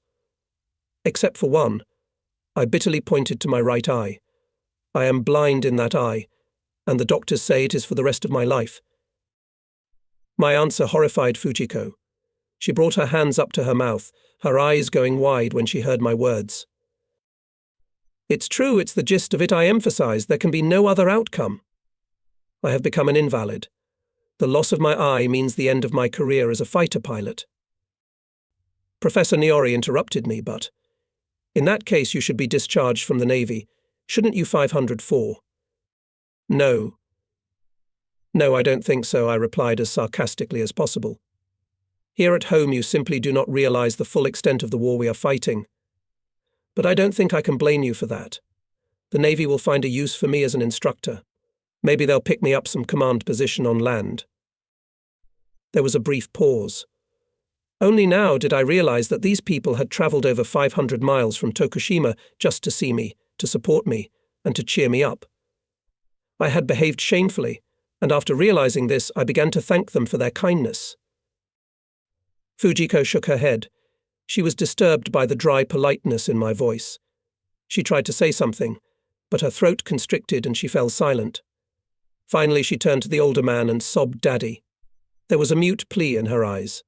Except for one." I bitterly pointed to my right eye. "I am blind in that eye, and the doctors say it is for the rest of my life." My answer horrified Fujiko. She brought her hands up to her mouth, her eyes going wide when she heard my words. "It's true, it's the gist of it I emphasized. There can be no other outcome. I have become an invalid. The loss of my eye means the end of my career as a fighter pilot." Professor Niori interrupted me, "But in that case you should be discharged from the Navy. Shouldn't you 504? No. No, I don't think so," I replied as sarcastically as possible. "Here at home you simply do not realize the full extent of the war we are fighting. But I don't think I can blame you for that. The Navy will find a use for me as an instructor. Maybe they'll pick me up some command position on land." There was a brief pause. Only now did I realize that these people had travelled over 500 miles from Tokushima just to see me, to support me, and to cheer me up. I had behaved shamefully, and after realizing this, I began to thank them for their kindness. Fujiko shook her head. She was disturbed by the dry politeness in my voice. She tried to say something, but her throat constricted and she fell silent. Finally, she turned to the older man and sobbed, "Daddy." There was a mute plea in her eyes.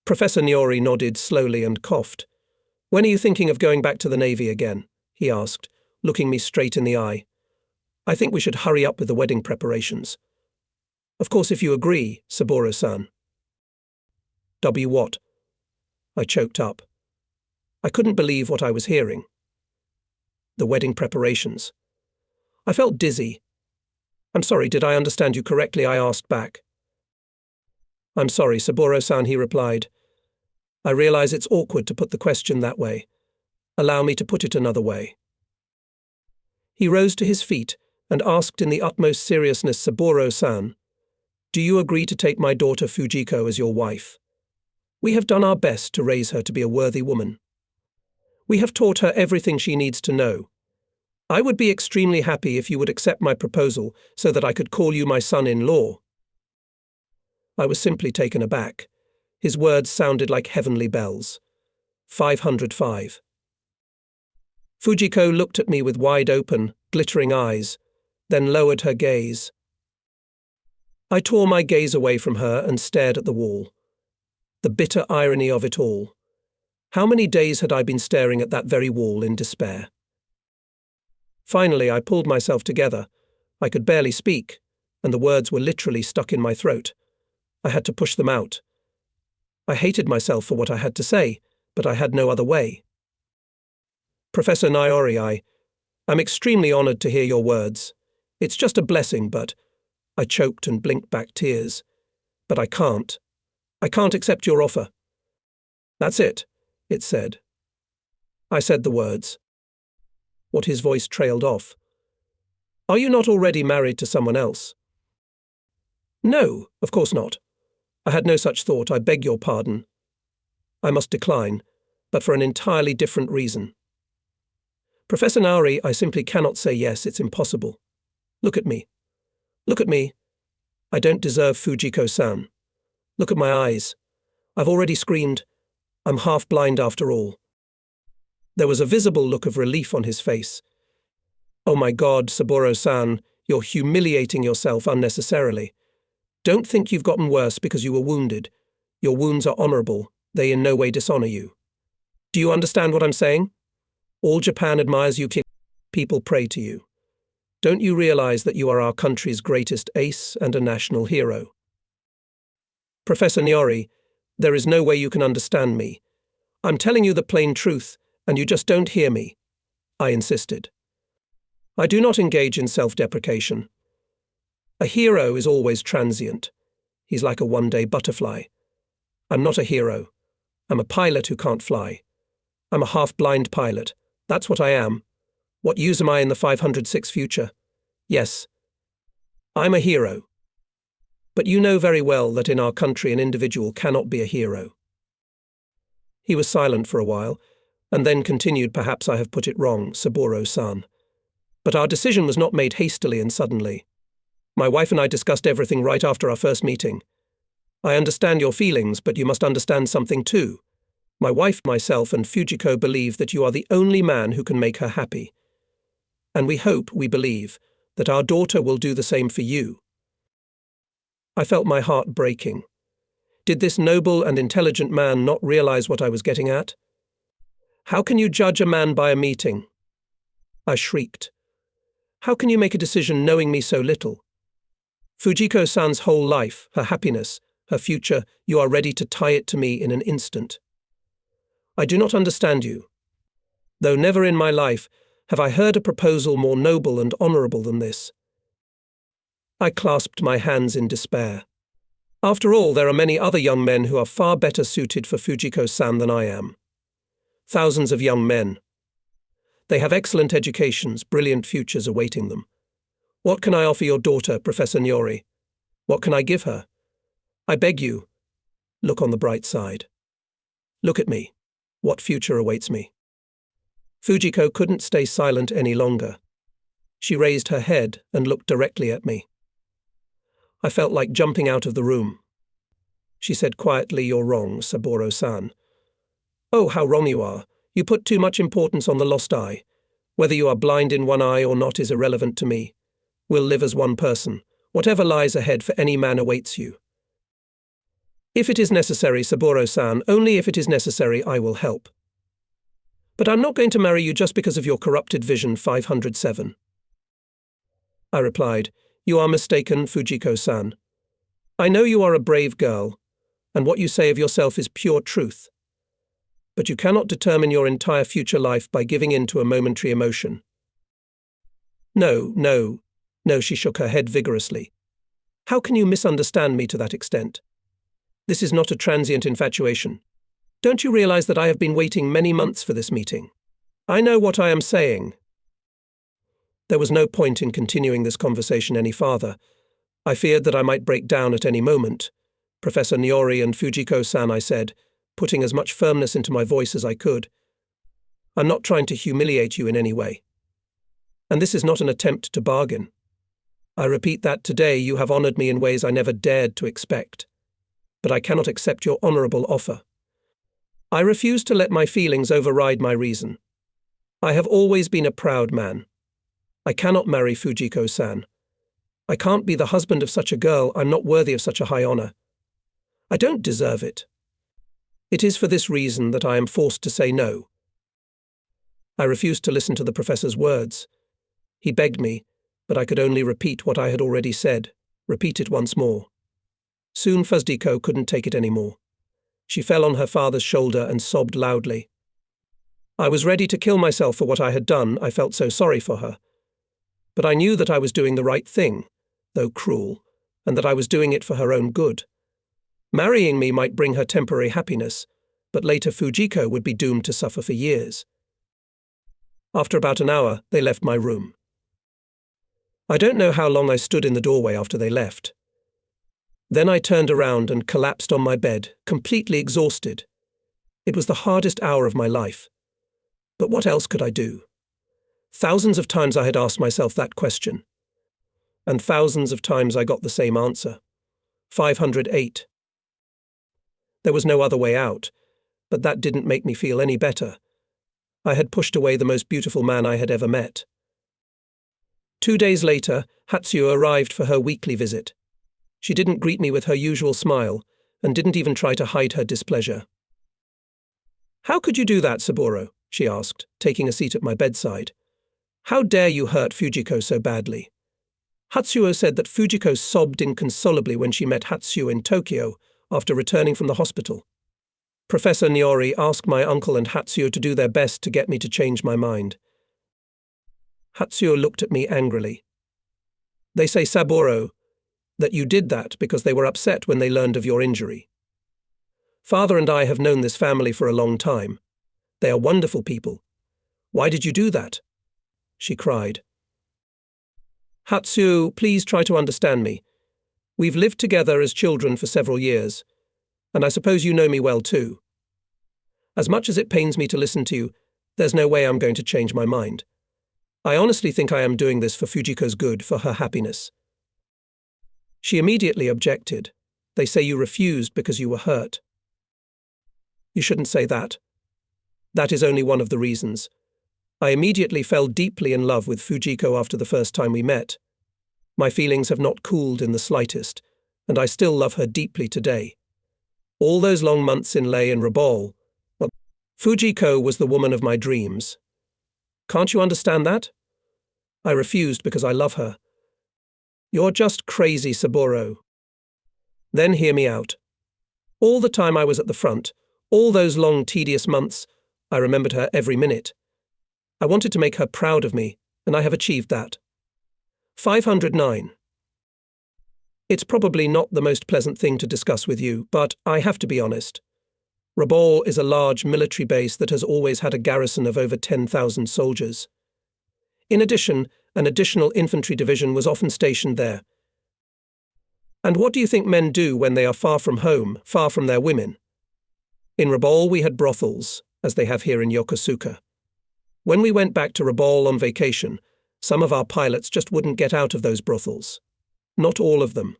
Professor Niori nodded slowly and coughed. "When are you thinking of going back to the Navy again?" he asked, looking me straight in the eye. "I think we should hurry up with the wedding preparations. Of course, if you agree, Saburo-san." What?" I choked up. I couldn't believe what I was hearing. The wedding preparations. I felt dizzy. "I'm sorry, did I understand you correctly?" I asked back. "I'm sorry, Saburo-san," he replied. "I realize it's awkward to put the question that way. Allow me to put it another way." He rose to his feet and asked in the utmost seriousness, "Saburo-san, do you agree to take my daughter Fujiko as your wife? We have done our best to raise her to be a worthy woman. We have taught her everything she needs to know. I would be extremely happy if you would accept my proposal so that I could call you my son-in-law." I was simply taken aback. His words sounded like heavenly bells. 505. Fujiko looked at me with wide-open, glittering eyes, then lowered her gaze. I tore my gaze away from her and stared at the wall. The bitter irony of it all. How many days had I been staring at that very wall in despair? Finally, I pulled myself together. I could barely speak, and the words were literally stuck in my throat. I had to push them out. I hated myself for what I had to say, but I had no other way. "Professor Niori, I'm extremely honored to hear your words. It's just a blessing, but—" I choked and blinked back tears. "But I can't. I can't accept your offer." "That's it," it said. I said the words. What his voice trailed off. "Are you not already married to someone else?" "No, of course not. I had no such thought. I beg your pardon. I must decline, but for an entirely different reason. Professor Naori, I simply cannot say yes. It's impossible. Look at me. Look at me. I don't deserve Fujiko-san. Look at my eyes. I've already screamed. I'm half blind after all." There was a visible look of relief on his face. "Oh my God, Saburo-san, you're humiliating yourself unnecessarily. Don't think you've gotten worse because you were wounded. Your wounds are honorable. They in no way dishonor you. Do you understand what I'm saying? All Japan admires you. People pray to you. Don't you realize that you are our country's greatest ace and a national hero?" "Professor Niori, there is no way you can understand me. I'm telling you the plain truth, And you just don't hear me, I insisted. I do not engage in self-deprecation. A hero is always transient. He's like a one-day butterfly. I'm not a hero. I'm a pilot who can't fly. I'm a half-blind pilot. That's what I am. What use am I in the 506 future? Yes, I'm a hero. But you know very well that in our country an individual cannot be a hero. He was silent for a while, and then continued, perhaps I have put it wrong, Saburo-san. But our decision was not made hastily and suddenly. My wife and I discussed everything right after our first meeting. I understand your feelings, but you must understand something too. My wife, myself, and Fujiko believe that you are the only man who can make her happy. And we believe, that our daughter will do the same for you. I felt my heart breaking. Did this noble and intelligent man not realize what I was getting at? How can you judge a man by a meeting? I shrieked. How can you make a decision knowing me so little? Fujiko-san's whole life, her happiness, her future, you are ready to tie it to me in an instant. I do not understand you. Though never in my life have I heard a proposal more noble and honorable than this. I clasped my hands in despair. After all, there are many other young men who are far better suited for Fujiko-san than I am. Thousands of young men. They have excellent educations, brilliant futures awaiting them. What can I offer your daughter, Professor Nyori? What can I give her? I beg you, look on the bright side. Look at me. What future awaits me? Fujiko couldn't stay silent any longer. She raised her head and looked directly at me. I felt like jumping out of the room. She said quietly, "You're wrong, Saburo-san." "Oh, how wrong you are. You put too much importance on the lost eye. Whether you are blind in one eye or not is irrelevant to me. We'll live as one person. Whatever lies ahead for any man awaits you. If it is necessary, Saburo-san, only if it is necessary, I will help. But I'm not going to marry you just because of your corrupted vision 507. I replied, "You are mistaken, Fujiko-san. I know you are a brave girl, and what you say of yourself is pure truth. But you cannot determine your entire future life by giving in to a momentary emotion." No, she shook her head vigorously. "How can you misunderstand me to that extent? This is not a transient infatuation. Don't you realize that I have been waiting many months for this meeting? I know what I am saying." There was no point in continuing this conversation any farther. I feared that I might break down at any moment. "Professor Nyori and Fujiko-san," I said, putting as much firmness into my voice as I could. "I'm not trying to humiliate you in any way. And this is not an attempt to bargain. I repeat that today you have honored me in ways I never dared to expect. But I cannot accept your honorable offer. I refuse to let my feelings override my reason. I have always been a proud man. I cannot marry Fujiko-san. I can't be the husband of such a girl. I'm not worthy of such a high honor. I don't deserve it. It is for this reason that I am forced to say no." I refused to listen to the professor's words. He begged me, but I could only repeat what I had already said, repeat it once more. Soon Fujiko couldn't take it any more. She fell on her father's shoulder and sobbed loudly. I was ready to kill myself for what I had done. I felt so sorry for her. But I knew that I was doing the right thing, though cruel, and that I was doing it for her own good. Marrying me might bring her temporary happiness, but later Fujiko would be doomed to suffer for years. After about an hour, they left my room. I don't know how long I stood in the doorway after they left. Then I turned around and collapsed on my bed, completely exhausted. It was the hardest hour of my life. But what else could I do? Thousands of times I had asked myself that question. And thousands of times I got the same answer. 508. There was no other way out, but that didn't make me feel any better. I had pushed away the most beautiful man I had ever met. 2 days later, Hatsuo arrived for her weekly visit. She didn't greet me with her usual smile, and didn't even try to hide her displeasure. "How could you do that, Saburo?" she asked, taking a seat at my bedside. "How dare you hurt Fujiko so badly?" Hatsuo said that Fujiko sobbed inconsolably when she met Hatsuo in Tokyo after returning from the hospital. Professor Niori asked my uncle and Hatsuo to do their best to get me to change my mind. Hatsuo looked at me angrily. They say, Saburo, that you did that because they were upset when they learned of your injury. Father and I have known this family for a long time. They are wonderful people. Why did you do that? She cried. Hatsuo, please try to understand me. We've lived together as children for several years, and I suppose you know me well too. As much as it pains me to listen to you, there's no way I'm going to change my mind. I honestly think I am doing this for Fujiko's good, for her happiness. She immediately objected. They say you refused because you were hurt. You shouldn't say that. That is only one of the reasons. I immediately fell deeply in love with Fujiko after the first time we met. My feelings have not cooled in the slightest, and I still love her deeply today. All those long months in Leh and Rabaul, well, Fujiko was the woman of my dreams. Can't you understand that? I refused because I love her. You're just crazy, Saburo. Then hear me out. All the time I was at the front, all those long, tedious months, I remembered her every minute. I wanted to make her proud of me, and I have achieved that. 509. It's probably not the most pleasant thing to discuss with you, but I have to be honest. Rabaul is a large military base that has always had a garrison of over 10,000 soldiers. In addition, an additional infantry division was often stationed there. And what do you think men do when they are far from home, far from their women? In Rabaul we had brothels, as they have here in Yokosuka. When we went back to Rabaul on vacation, some of our pilots just wouldn't get out of those brothels. Not all of them,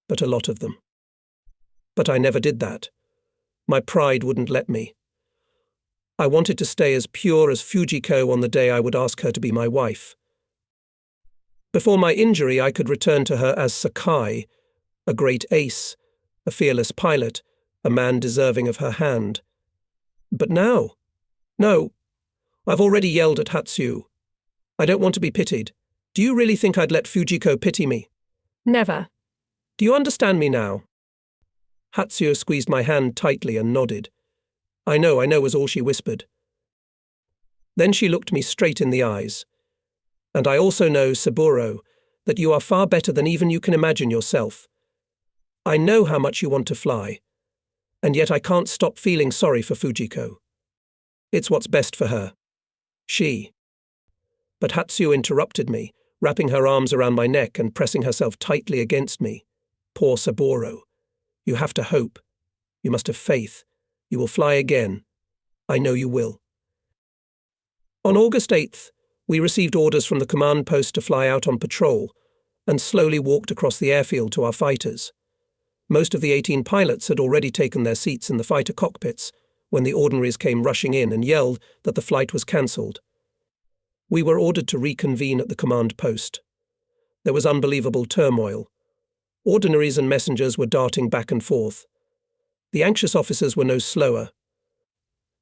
but a lot of them. But I never did that. My pride wouldn't let me. I wanted to stay as pure as Fujiko on the day I would ask her to be my wife. Before my injury, I could return to her as Sakai, a great ace, a fearless pilot, a man deserving of her hand. But now? No. I've already yelled at Hatsuo. I don't want to be pitied. Do you really think I'd let Fujiko pity me? Never. Do you understand me now? Hatsuo squeezed my hand tightly and nodded. I know was all she whispered. Then she looked me straight in the eyes. And I also know, Saburo, that you are far better than even you can imagine yourself. I know how much you want to fly, and yet I can't stop feeling sorry for Fujiko. It's what's best for her. But Hatsuo interrupted me, wrapping her arms around my neck and pressing herself tightly against me. Poor Saburo. You have to hope. You must have faith. You will fly again. I know you will. On August 8th, we received orders from the command post to fly out on patrol, and slowly walked across the airfield to our fighters. Most of the 18 pilots had already taken their seats in the fighter cockpits when the ordinaries came rushing in and yelled that the flight was cancelled. We were ordered to reconvene at the command post. There was unbelievable turmoil. Ordinaries and messengers were darting back and forth. The anxious officers were no slower.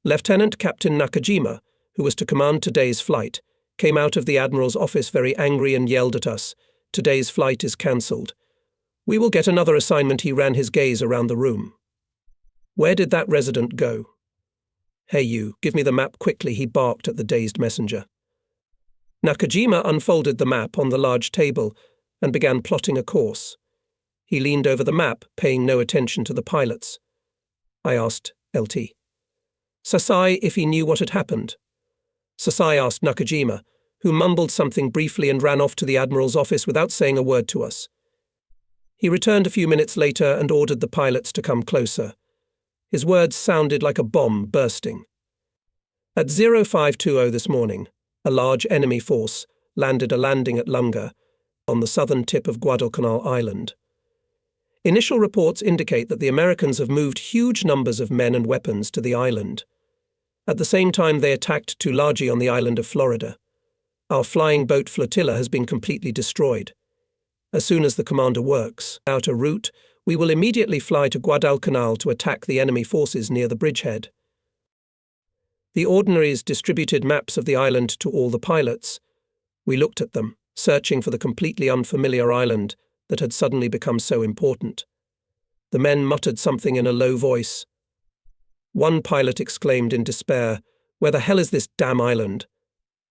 Lieutenant Captain Nakajima, who was to command today's flight, came out of the Admiral's office very angry and yelled at us, "Today's flight is cancelled. We will get another assignment." He ran his gaze around the room. Where did that resident go? Hey you, give me the map quickly, he barked at the dazed messenger. Nakajima unfolded the map on the large table and began plotting a course. He leaned over the map, paying no attention to the pilots. I asked LT Sasai if he knew what had happened. Sasai asked Nakajima, who mumbled something briefly and ran off to the Admiral's office without saying a word to us. He returned a few minutes later and ordered the pilots to come closer. His words sounded like a bomb bursting. At 0520 this morning, a large enemy force landed a landing at Lunga, on the southern tip of Guadalcanal Island. Initial reports indicate that the Americans have moved huge numbers of men and weapons to the island. At the same time, they attacked Tulagi on the island of Florida. Our flying boat flotilla has been completely destroyed. As soon as the commander works out a route, we will immediately fly to Guadalcanal to attack the enemy forces near the bridgehead. The ordinaries distributed maps of the island to all the pilots. We looked at them, searching for the completely unfamiliar island that had suddenly become so important. The men muttered something in a low voice. One pilot exclaimed in despair, "Where the hell is this damn island?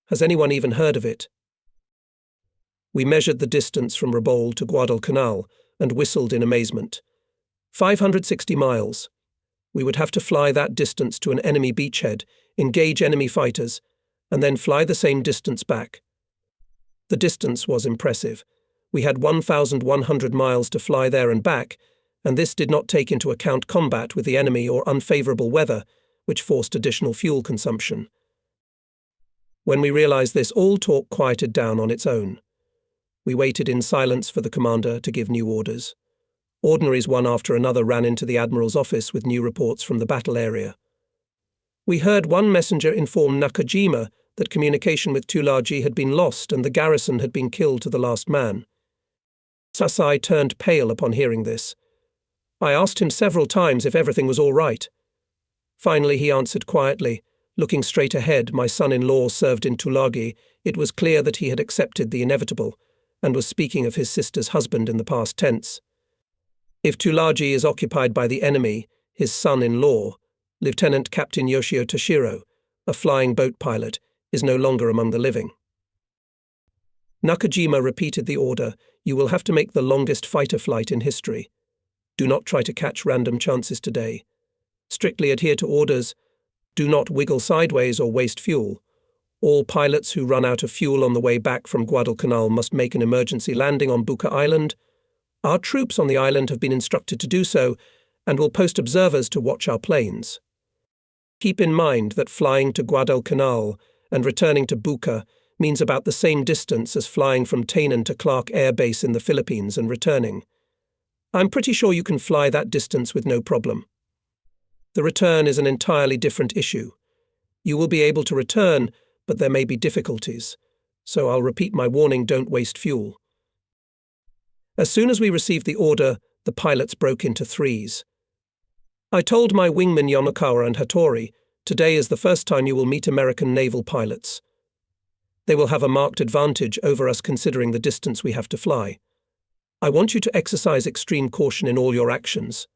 Has anyone even heard of it?" We measured the distance from Rabaul to Guadalcanal and whistled in amazement. 560 miles. We would have to fly that distance to an enemy beachhead, engage enemy fighters, and then fly the same distance back. The distance was impressive. We had 1,100 miles to fly there and back, and this did not take into account combat with the enemy or unfavorable weather, which forced additional fuel consumption. When we realized this, all talk quieted down on its own. We waited in silence for the commander to give new orders. Ordinaries one after another ran into the admiral's office with new reports from the battle area. We heard one messenger inform Nakajima that communication with Tulagi had been lost and the garrison had been killed to the last man. Sasai turned pale upon hearing this. I asked him several times if everything was all right. Finally he answered quietly, "Looking straight ahead, my son-in-law served in Tulagi. It was clear that he had accepted the inevitable, and was speaking of his sister's husband in the past tense. If Tulagi is occupied by the enemy, his son-in-law, Lieutenant Captain Yoshio Toshiro, a flying boat pilot, is no longer among the living." Nakajima repeated the order, "You will have to make the longest fighter flight in history. Do not try to catch random chances today. Strictly adhere to orders. Do not wiggle sideways or waste fuel. All pilots who run out of fuel on the way back from Guadalcanal must make an emergency landing on Buca Island. Our troops on the island have been instructed to do so and will post observers to watch our planes. Keep in mind that flying to Guadalcanal and returning to Buca means about the same distance as flying from Tainan to Clark Air Base in the Philippines and returning. I'm pretty sure you can fly that distance with no problem. The return is an entirely different issue. You will be able to return, but there may be difficulties, so I'll repeat my warning: don't waste fuel." As soon as we received the order, the pilots broke into threes. I told my wingmen Yamakawa and Hattori, "Today is the first time you will meet American naval pilots. They will have a marked advantage over us considering the distance we have to fly. I want you to exercise extreme caution in all your actions.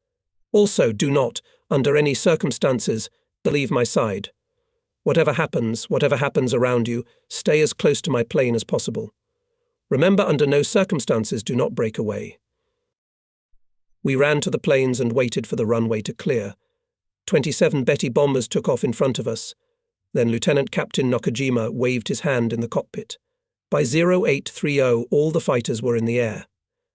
Also, do not, under any circumstances, leave my side. Whatever happens around you, stay as close to my plane as possible. Remember, under no circumstances do not break away." We ran to the planes and waited for the runway to clear. 27 Betty bombers took off in front of us. Then Lieutenant Captain Nakajima waved his hand in the cockpit. By 0830, all the fighters were in the air.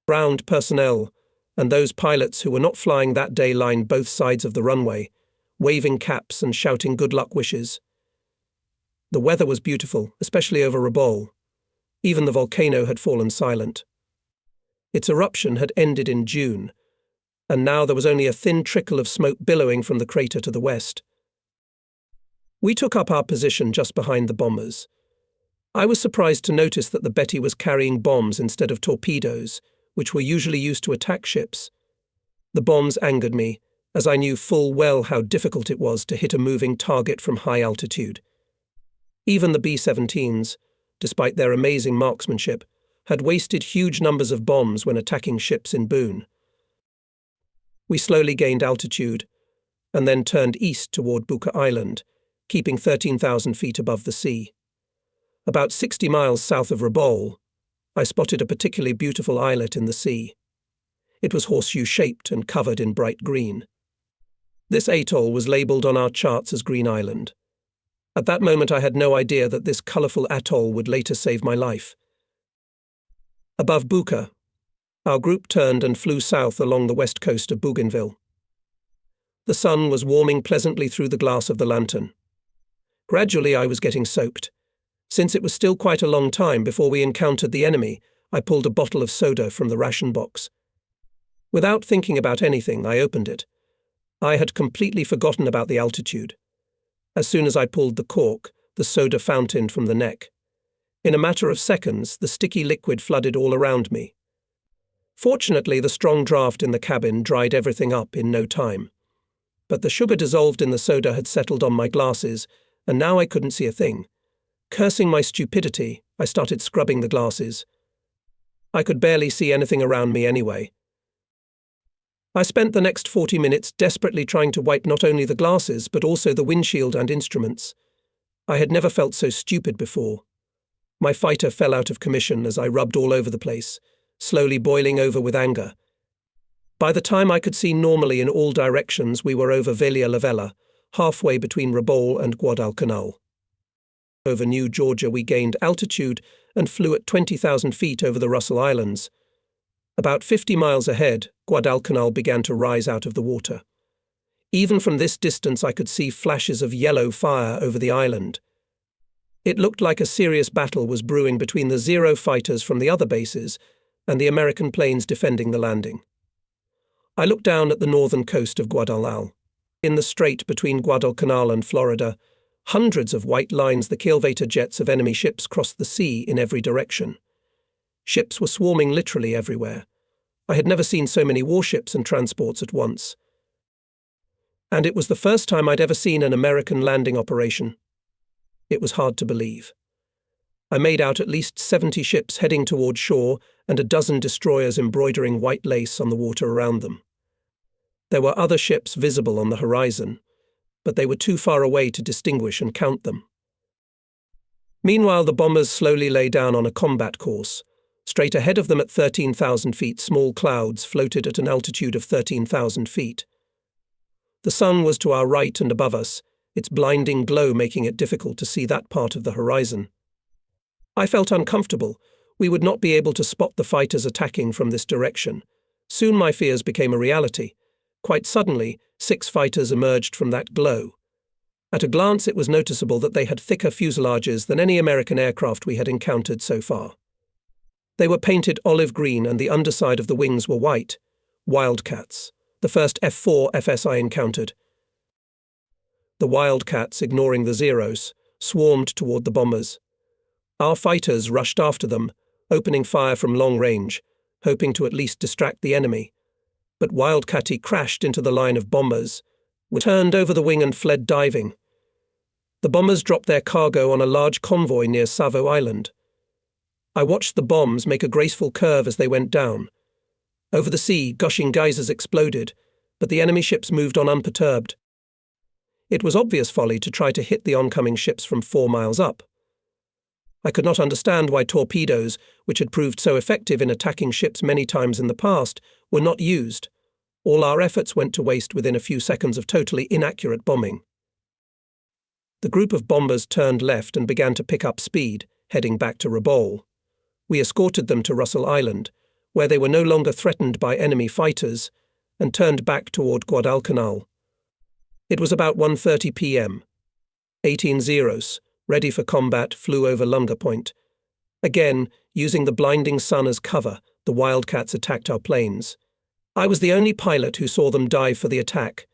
Ground personnel, and those pilots who were not flying that day lined both sides of the runway, waving caps and shouting good luck wishes. The weather was beautiful, especially over Rabaul. Even the volcano had fallen silent. Its eruption had ended in June, and now there was only a thin trickle of smoke billowing from the crater to the west. We took up our position just behind the bombers. I was surprised to notice that the Betty was carrying bombs instead of torpedoes, which were usually used to attack ships. The bombs angered me, as I knew full well how difficult it was to hit a moving target from high altitude. Even the B-17s, despite their amazing marksmanship, had wasted huge numbers of bombs when attacking ships in Boone. We slowly gained altitude, and then turned east toward Buca Island, keeping 13,000 feet above the sea. About 60 miles south of Rabaul, I spotted a particularly beautiful islet in the sea. It was horseshoe-shaped and covered in bright green. This atoll was labelled on our charts as Green Island. At that moment I had no idea that this colourful atoll would later save my life. Above Buca, our group turned and flew south along the west coast of Bougainville. The sun was warming pleasantly through the glass of the lantern. Gradually I was getting soaked. Since it was still quite a long time before we encountered the enemy, I pulled a bottle of soda from the ration box. Without thinking about anything, I opened it. I had completely forgotten about the altitude. As soon as I pulled the cork, the soda fountained from the neck. In a matter of seconds, the sticky liquid flooded all around me. Fortunately, the strong draft in the cabin dried everything up in no time. But the sugar dissolved in the soda had settled on my glasses, and now I couldn't see a thing. Cursing my stupidity, I started scrubbing the glasses. I could barely see anything around me anyway. I spent the next 40 minutes desperately trying to wipe not only the glasses, but also the windshield and instruments. I had never felt so stupid before. My fighter fell out of commission as I rubbed all over the place, slowly boiling over with anger. By the time I could see normally in all directions, we were over Velia la Vella, halfway between Rabaul and Guadalcanal. Over New Georgia we gained altitude and flew at 20,000 feet over the Russell Islands. About 50 miles ahead, Guadalcanal began to rise out of the water. Even from this distance I could see flashes of yellow fire over the island. It looked like a serious battle was brewing between the Zero fighters from the other bases and the American planes defending the landing. I looked down at the northern coast of Guadalcanal. In the strait between Guadalcanal and Florida, hundreds of white lines, the Keelvator jets of enemy ships, crossed the sea in every direction. Ships were swarming literally everywhere. I had never seen so many warships and transports at once. And it was the first time I'd ever seen an American landing operation. It was hard to believe. I made out at least 70 ships heading toward shore and a dozen destroyers embroidering white lace on the water around them. There were other ships visible on the horizon, but they were too far away to distinguish and count them. Meanwhile, the bombers slowly lay down on a combat course. Straight ahead of them at 13,000 feet, small clouds floated at an altitude of 13,000 feet. The sun was to our right and above us, its blinding glow making it difficult to see that part of the horizon. I felt uncomfortable. We would not be able to spot the fighters attacking from this direction. Soon my fears became a reality. Quite suddenly, 6 fighters emerged from that glow. At a glance, it was noticeable that they had thicker fuselages than any American aircraft we had encountered so far. They were painted olive green and the underside of the wings were white. Wildcats, the first F-4 I encountered. The Wildcats, ignoring the Zeros, swarmed toward the bombers. Our fighters rushed after them, opening fire from long range, hoping to at least distract the enemy. But Wildcatty crashed into the line of bombers, turned over the wing and fled diving. The bombers dropped their cargo on a large convoy near Savo Island. I watched the bombs make a graceful curve as they went down. Over the sea, gushing geysers exploded, but the enemy ships moved on unperturbed. It was obvious folly to try to hit the oncoming ships from 4 miles up. I could not understand why torpedoes, which had proved so effective in attacking ships many times in the past, were not used. All our efforts went to waste within a few seconds of totally inaccurate bombing. The group of bombers turned left and began to pick up speed, heading back to Rabaul. We escorted them to Russell Island, where they were no longer threatened by enemy fighters, and turned back toward Guadalcanal. It was about 1:30 p.m. 18 Zeros, ready for combat, flew over Lunga Point. Again, using the blinding sun as cover, the Wildcats attacked our planes. I was the only pilot who saw them dive for the attack.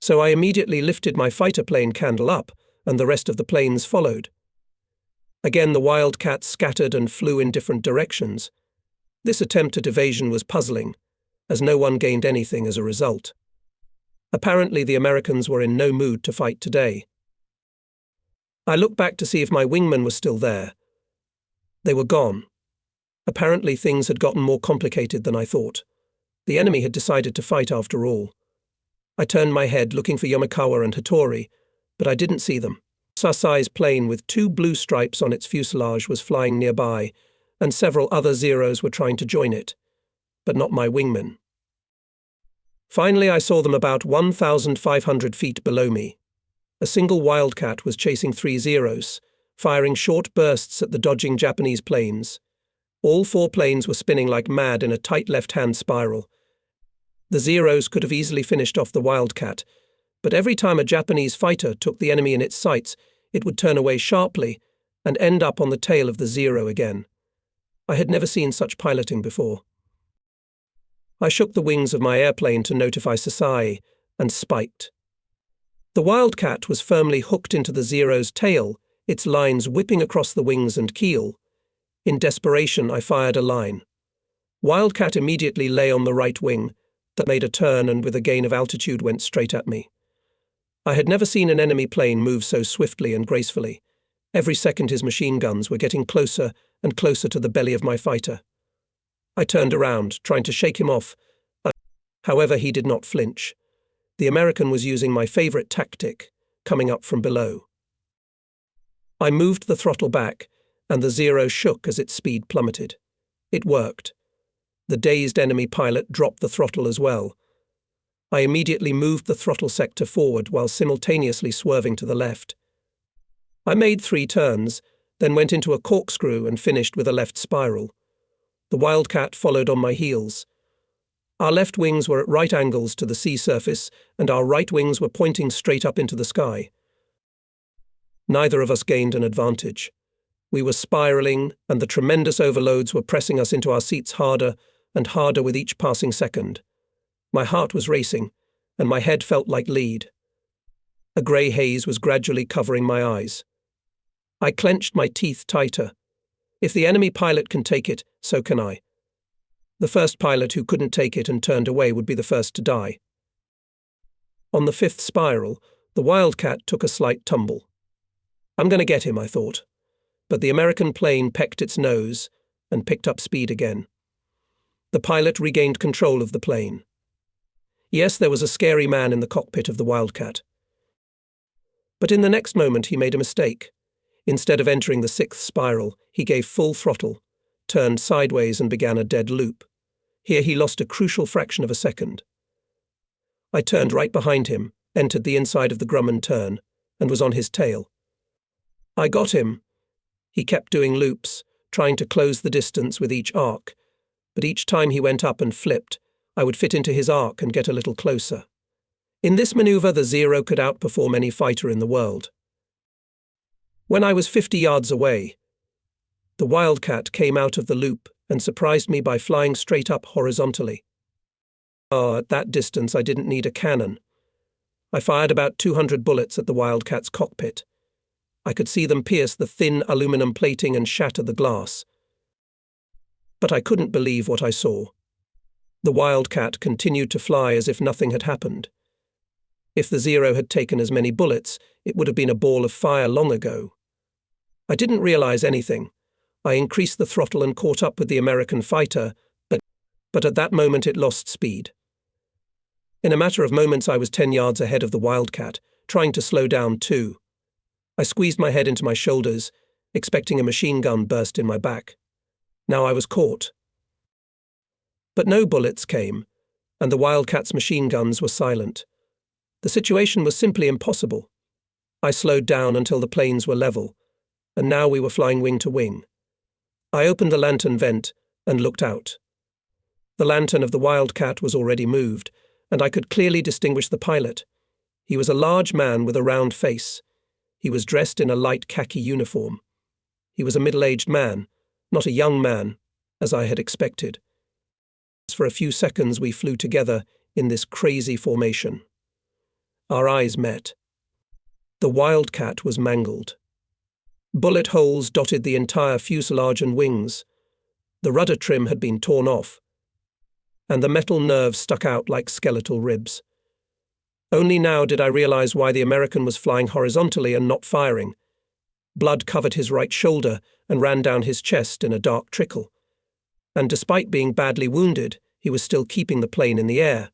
So I immediately lifted my fighter plane candle up, and the rest of the planes followed. Again, the Wildcats scattered and flew in different directions. This attempt at evasion was puzzling, as no one gained anything as a result. Apparently, the Americans were in no mood to fight today. I looked back to see if my wingmen were still there. They were gone. Apparently, things had gotten more complicated than I thought. The enemy had decided to fight after all. I turned my head looking for Yamakawa and Hattori, but I didn't see them. Sasai's plane with 2 blue stripes on its fuselage was flying nearby, and several other Zeros were trying to join it, but not my wingmen. Finally, I saw them about 1,500 feet below me. A single Wildcat was chasing 3 Zeros, firing short bursts at the dodging Japanese planes. All 4 planes were spinning like mad in a tight left-hand spiral. The Zeros could have easily finished off the Wildcat, but every time a Japanese fighter took the enemy in its sights, it would turn away sharply and end up on the tail of the Zero again. I had never seen such piloting before. I shook the wings of my airplane to notify Sasai, and spiked. The Wildcat was firmly hooked into the Zero's tail, its lines whipping across the wings and keel. In desperation, I fired a line. Wildcat immediately lay on the right wing, that made a turn and with a gain of altitude went straight at me. I had never seen an enemy plane move so swiftly and gracefully. Every second his machine guns were getting closer and closer to the belly of my fighter. I turned around, trying to shake him off. However, he did not flinch. The American was using my favorite tactic, coming up from below. I moved the throttle back, and the Zero shook as its speed plummeted. It worked. The dazed enemy pilot dropped the throttle as well. I immediately moved the throttle sector forward while simultaneously swerving to the left. I made 3 turns, then went into a corkscrew and finished with a left spiral. The Wildcat followed on my heels. Our left wings were at right angles to the sea surface, and our right wings were pointing straight up into the sky. Neither of us gained an advantage. We were spiraling, and the tremendous overloads were pressing us into our seats harder and harder with each passing second. My heart was racing, and my head felt like lead. A grey haze was gradually covering my eyes. I clenched my teeth tighter. If the enemy pilot can take it, so can I. The first pilot who couldn't take it and turned away would be the first to die. On the 5th spiral, the Wildcat took a slight tumble. I'm going to get him, I thought. But the American plane pecked its nose and picked up speed again. The pilot regained control of the plane. Yes, there was a scary man in the cockpit of the Wildcat. But in the next moment he made a mistake. Instead of entering the 6th spiral, he gave full throttle, turned sideways and began a dead loop. Here he lost a crucial fraction of a second. I turned right behind him, entered the inside of the Grumman turn, and was on his tail. I got him. He kept doing loops, trying to close the distance with each arc, but each time he went up and flipped, I would fit into his arc and get a little closer. In this maneuver, the Zero could outperform any fighter in the world. When I was 50 yards away, the Wildcat came out of the loop and surprised me by flying straight up horizontally. At that distance I didn't need a cannon. I fired about 200 bullets at the Wildcat's cockpit. I could see them pierce the thin aluminum plating and shatter the glass. But I couldn't believe what I saw. The Wildcat continued to fly as if nothing had happened. If the Zero had taken as many bullets, it would have been a ball of fire long ago. I didn't realize anything. I increased the throttle and caught up with the American fighter, but at that moment it lost speed. In a matter of moments I was 10 yards ahead of the Wildcat, trying to slow down too. I squeezed my head into my shoulders, expecting a machine gun burst in my back. Now I was caught. But no bullets came, and the Wildcat's machine guns were silent. The situation was simply impossible. I slowed down until the planes were level, and now we were flying wing to wing. I opened the lantern vent and looked out. The lantern of the Wildcat was already moved, and I could clearly distinguish the pilot. He was a large man with a round face. He was dressed in a light khaki uniform. He was a middle-aged man, not a young man, as I had expected. For a few seconds we flew together in this crazy formation. Our eyes met. The Wildcat was mangled. Bullet holes dotted the entire fuselage and wings. The rudder trim had been torn off, and the metal nerves stuck out like skeletal ribs. Only now did I realize why the American was flying horizontally and not firing. Blood covered his right shoulder and ran down his chest in a dark trickle. And despite being badly wounded, he was still keeping the plane in the air.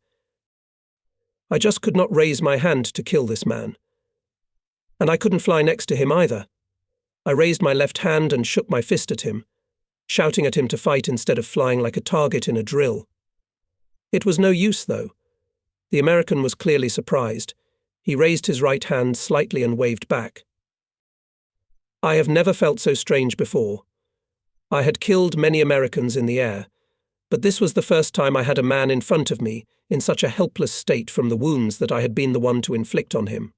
I just could not raise my hand to kill this man. And I couldn't fly next to him either. I raised my left hand and shook my fist at him, shouting at him to fight instead of flying like a target in a drill. It was no use, though. The American was clearly surprised. He raised his right hand slightly and waved back. I have never felt so strange before. I had killed many Americans in the air, but this was the first time I had a man in front of me in such a helpless state from the wounds that I had been the one to inflict on him.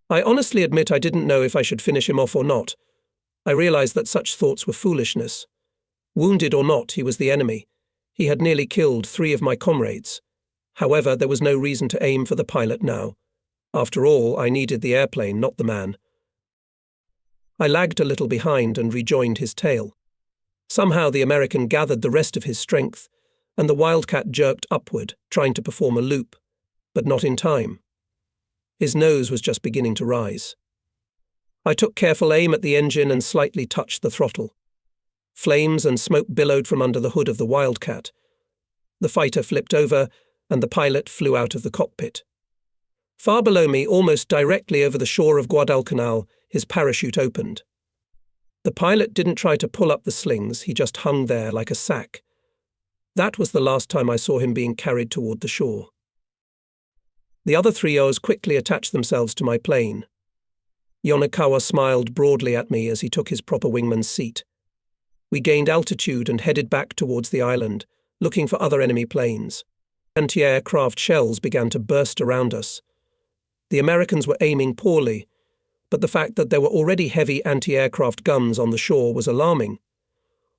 I honestly admit I didn't know if I should finish him off or not. I realized that such thoughts were foolishness. Wounded or not, he was the enemy. He had nearly killed 3 of my comrades. However, there was no reason to aim for the pilot now. After all, I needed the airplane, not the man. I lagged a little behind and rejoined his tail. Somehow the American gathered the rest of his strength, and the Wildcat jerked upward, trying to perform a loop, but not in time. His nose was just beginning to rise. I took careful aim at the engine and slightly touched the throttle. Flames and smoke billowed from under the hood of the Wildcat. The fighter flipped over, and the pilot flew out of the cockpit. Far below me, almost directly over the shore of Guadalcanal, his parachute opened. The pilot didn't try to pull up the slings, he just hung there like a sack. That was the last time I saw him being carried toward the shore. The other 3 O's quickly attached themselves to my plane. Yonekawa smiled broadly at me as he took his proper wingman's seat. We gained altitude and headed back towards the island, looking for other enemy planes. Anti-aircraft shells began to burst around us. The Americans were aiming poorly, but the fact that there were already heavy anti-aircraft guns on the shore was alarming.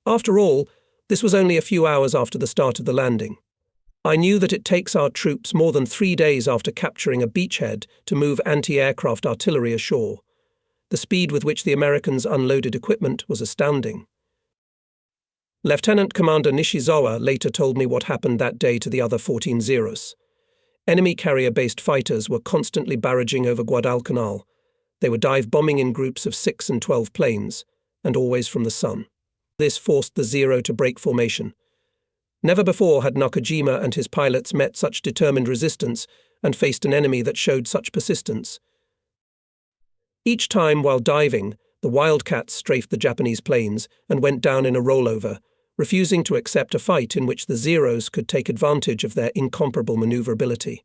After all, this was only a few hours after the start of the landing. I knew that it takes our troops more than 3 days after capturing a beachhead to move anti-aircraft artillery ashore. The speed with which the Americans unloaded equipment was astounding. Lieutenant Commander Nishizawa later told me what happened that day to the other 14 Zeros. Enemy carrier-based fighters were constantly barraging over Guadalcanal. They were dive-bombing in groups of 6 and 12 planes, and always from the sun. This forced the Zero to break formation. Never before had Nakajima and his pilots met such determined resistance and faced an enemy that showed such persistence. Each time while diving, the Wildcats strafed the Japanese planes and went down in a rollover, refusing to accept a fight in which the Zeros could take advantage of their incomparable maneuverability.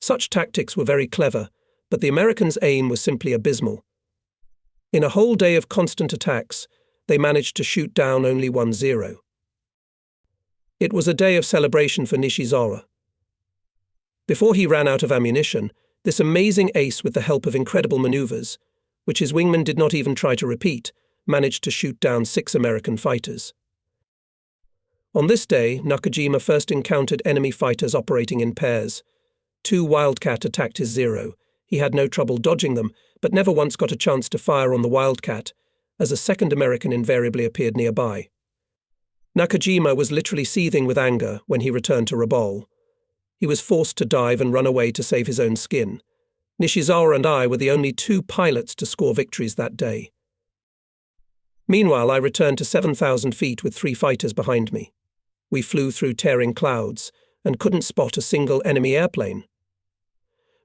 Such tactics were very clever, but the Americans' aim was simply abysmal. In a whole day of constant attacks, they managed to shoot down only 1 Zero. It was a day of celebration for Nishizawa. Before he ran out of ammunition, this amazing ace, with the help of incredible maneuvers, which his wingman did not even try to repeat, managed to shoot down 6 American fighters. On this day, Nakajima first encountered enemy fighters operating in pairs. 2 Wildcat attacked his Zero. He had no trouble dodging them, but never once got a chance to fire on the Wildcat, as a second American invariably appeared nearby. Nakajima was literally seething with anger when he returned to Rabaul. He was forced to dive and run away to save his own skin. Nishizawa and I were the only 2 pilots to score victories that day. Meanwhile, I returned to 7,000 feet with 3 fighters behind me. We flew through tearing clouds and couldn't spot a single enemy airplane.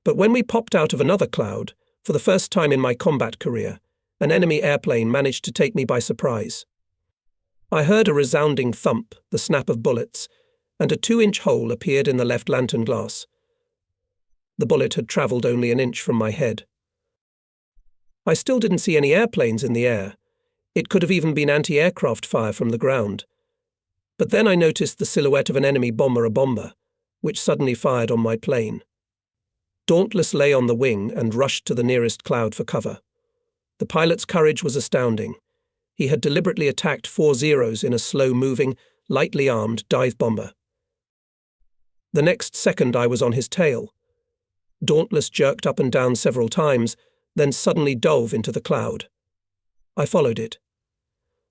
But when we popped out of another cloud, for the first time in my combat career, an enemy airplane managed to take me by surprise. I heard a resounding thump, the snap of bullets, and a 2-inch hole appeared in the left lantern glass. The bullet had travelled only an inch from my head. I still didn't see any airplanes in the air. It could have even been anti-aircraft fire from the ground. But then I noticed the silhouette of an enemy bomber, which suddenly fired on my plane. Dauntless lay on the wing and rushed to the nearest cloud for cover. The pilot's courage was astounding. He had deliberately attacked 4 Zeros in a slow-moving, lightly armed dive bomber. The next second I was on his tail. Dauntless jerked up and down several times, then suddenly dove into the cloud. I followed it.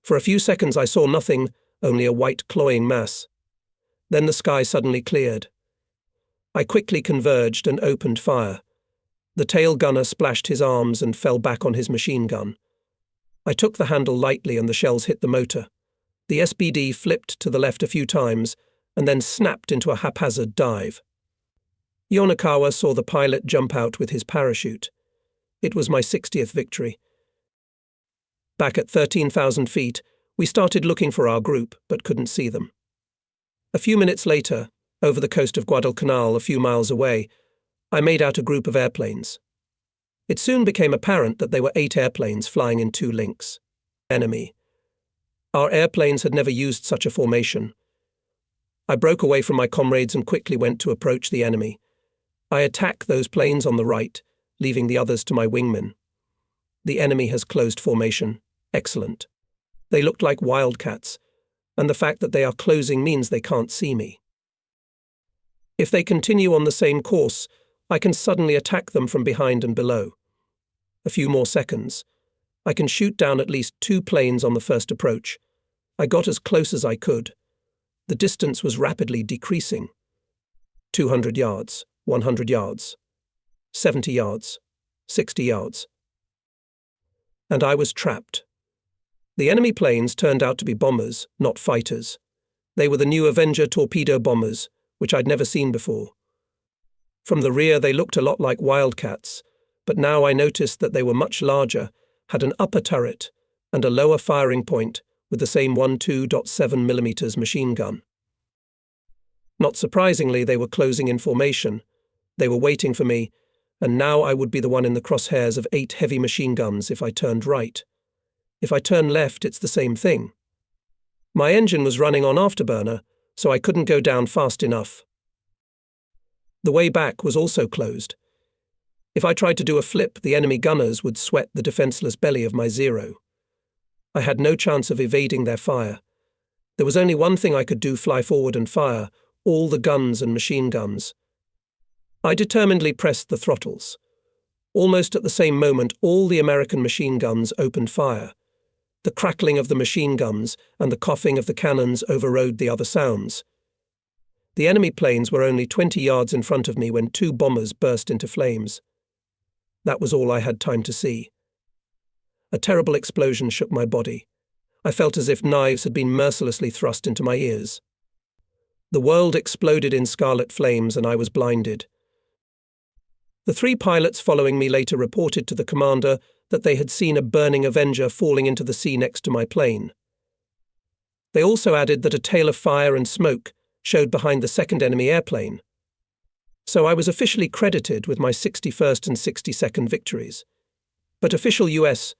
For a few seconds I saw nothing, only a white cloying mass. Then the sky suddenly cleared. I quickly converged and opened fire. The tail gunner splashed his arms and fell back on his machine gun. I took the handle lightly and the shells hit the motor. The SBD flipped to the left a few times and then snapped into a haphazard dive. Yonekawa saw the pilot jump out with his parachute. It was my 60th victory. Back at 13,000 feet, we started looking for our group, but couldn't see them. A few minutes later, over the coast of Guadalcanal, a few miles away, I made out a group of airplanes. It soon became apparent that they were 8 airplanes flying in 2 links. Enemy. Our airplanes had never used such a formation. I broke away from my comrades and quickly went to approach the enemy. I attack those planes on the right, leaving the others to my wingmen. The enemy has closed formation. Excellent. They looked like wildcats, and the fact that they are closing means they can't see me. If they continue on the same course, I can suddenly attack them from behind and below. A few more seconds. I can shoot down at least 2 planes on the first approach. I got as close as I could. The distance was rapidly decreasing. 200 yards, 100 yards, 70 yards, 60 yards. And I was trapped. The enemy planes turned out to be bombers, not fighters. They were the new Avenger torpedo bombers, which I'd never seen before. From the rear they looked a lot like Wildcats, but now I noticed that they were much larger, had an upper turret, and a lower firing point with the same 12.7mm machine gun. Not surprisingly, they were closing in formation. They were waiting for me, and now I would be the one in the crosshairs of 8 heavy machine guns if I turned right. If I turn left, it's the same thing. My engine was running on afterburner, so I couldn't go down fast enough. The way back was also closed. If I tried to do a flip, the enemy gunners would sweat the defenseless belly of my Zero. I had no chance of evading their fire. There was only one thing I could do: fly forward and fire all the guns and machine guns. I determinedly pressed the throttles. Almost at the same moment, all the American machine guns opened fire. The crackling of the machine guns and the coughing of the cannons overrode the other sounds. The enemy planes were only 20 yards in front of me when 2 bombers burst into flames. That was all I had time to see. A terrible explosion shook my body. I felt as if knives had been mercilessly thrust into my ears. The world exploded in scarlet flames and I was blinded. The 3 pilots following me later reported to the commander that they had seen a burning Avenger falling into the sea next to my plane. They also added that a tail of fire and smoke showed behind the second enemy airplane. So I was officially credited with my 61st and 62nd victories. But official US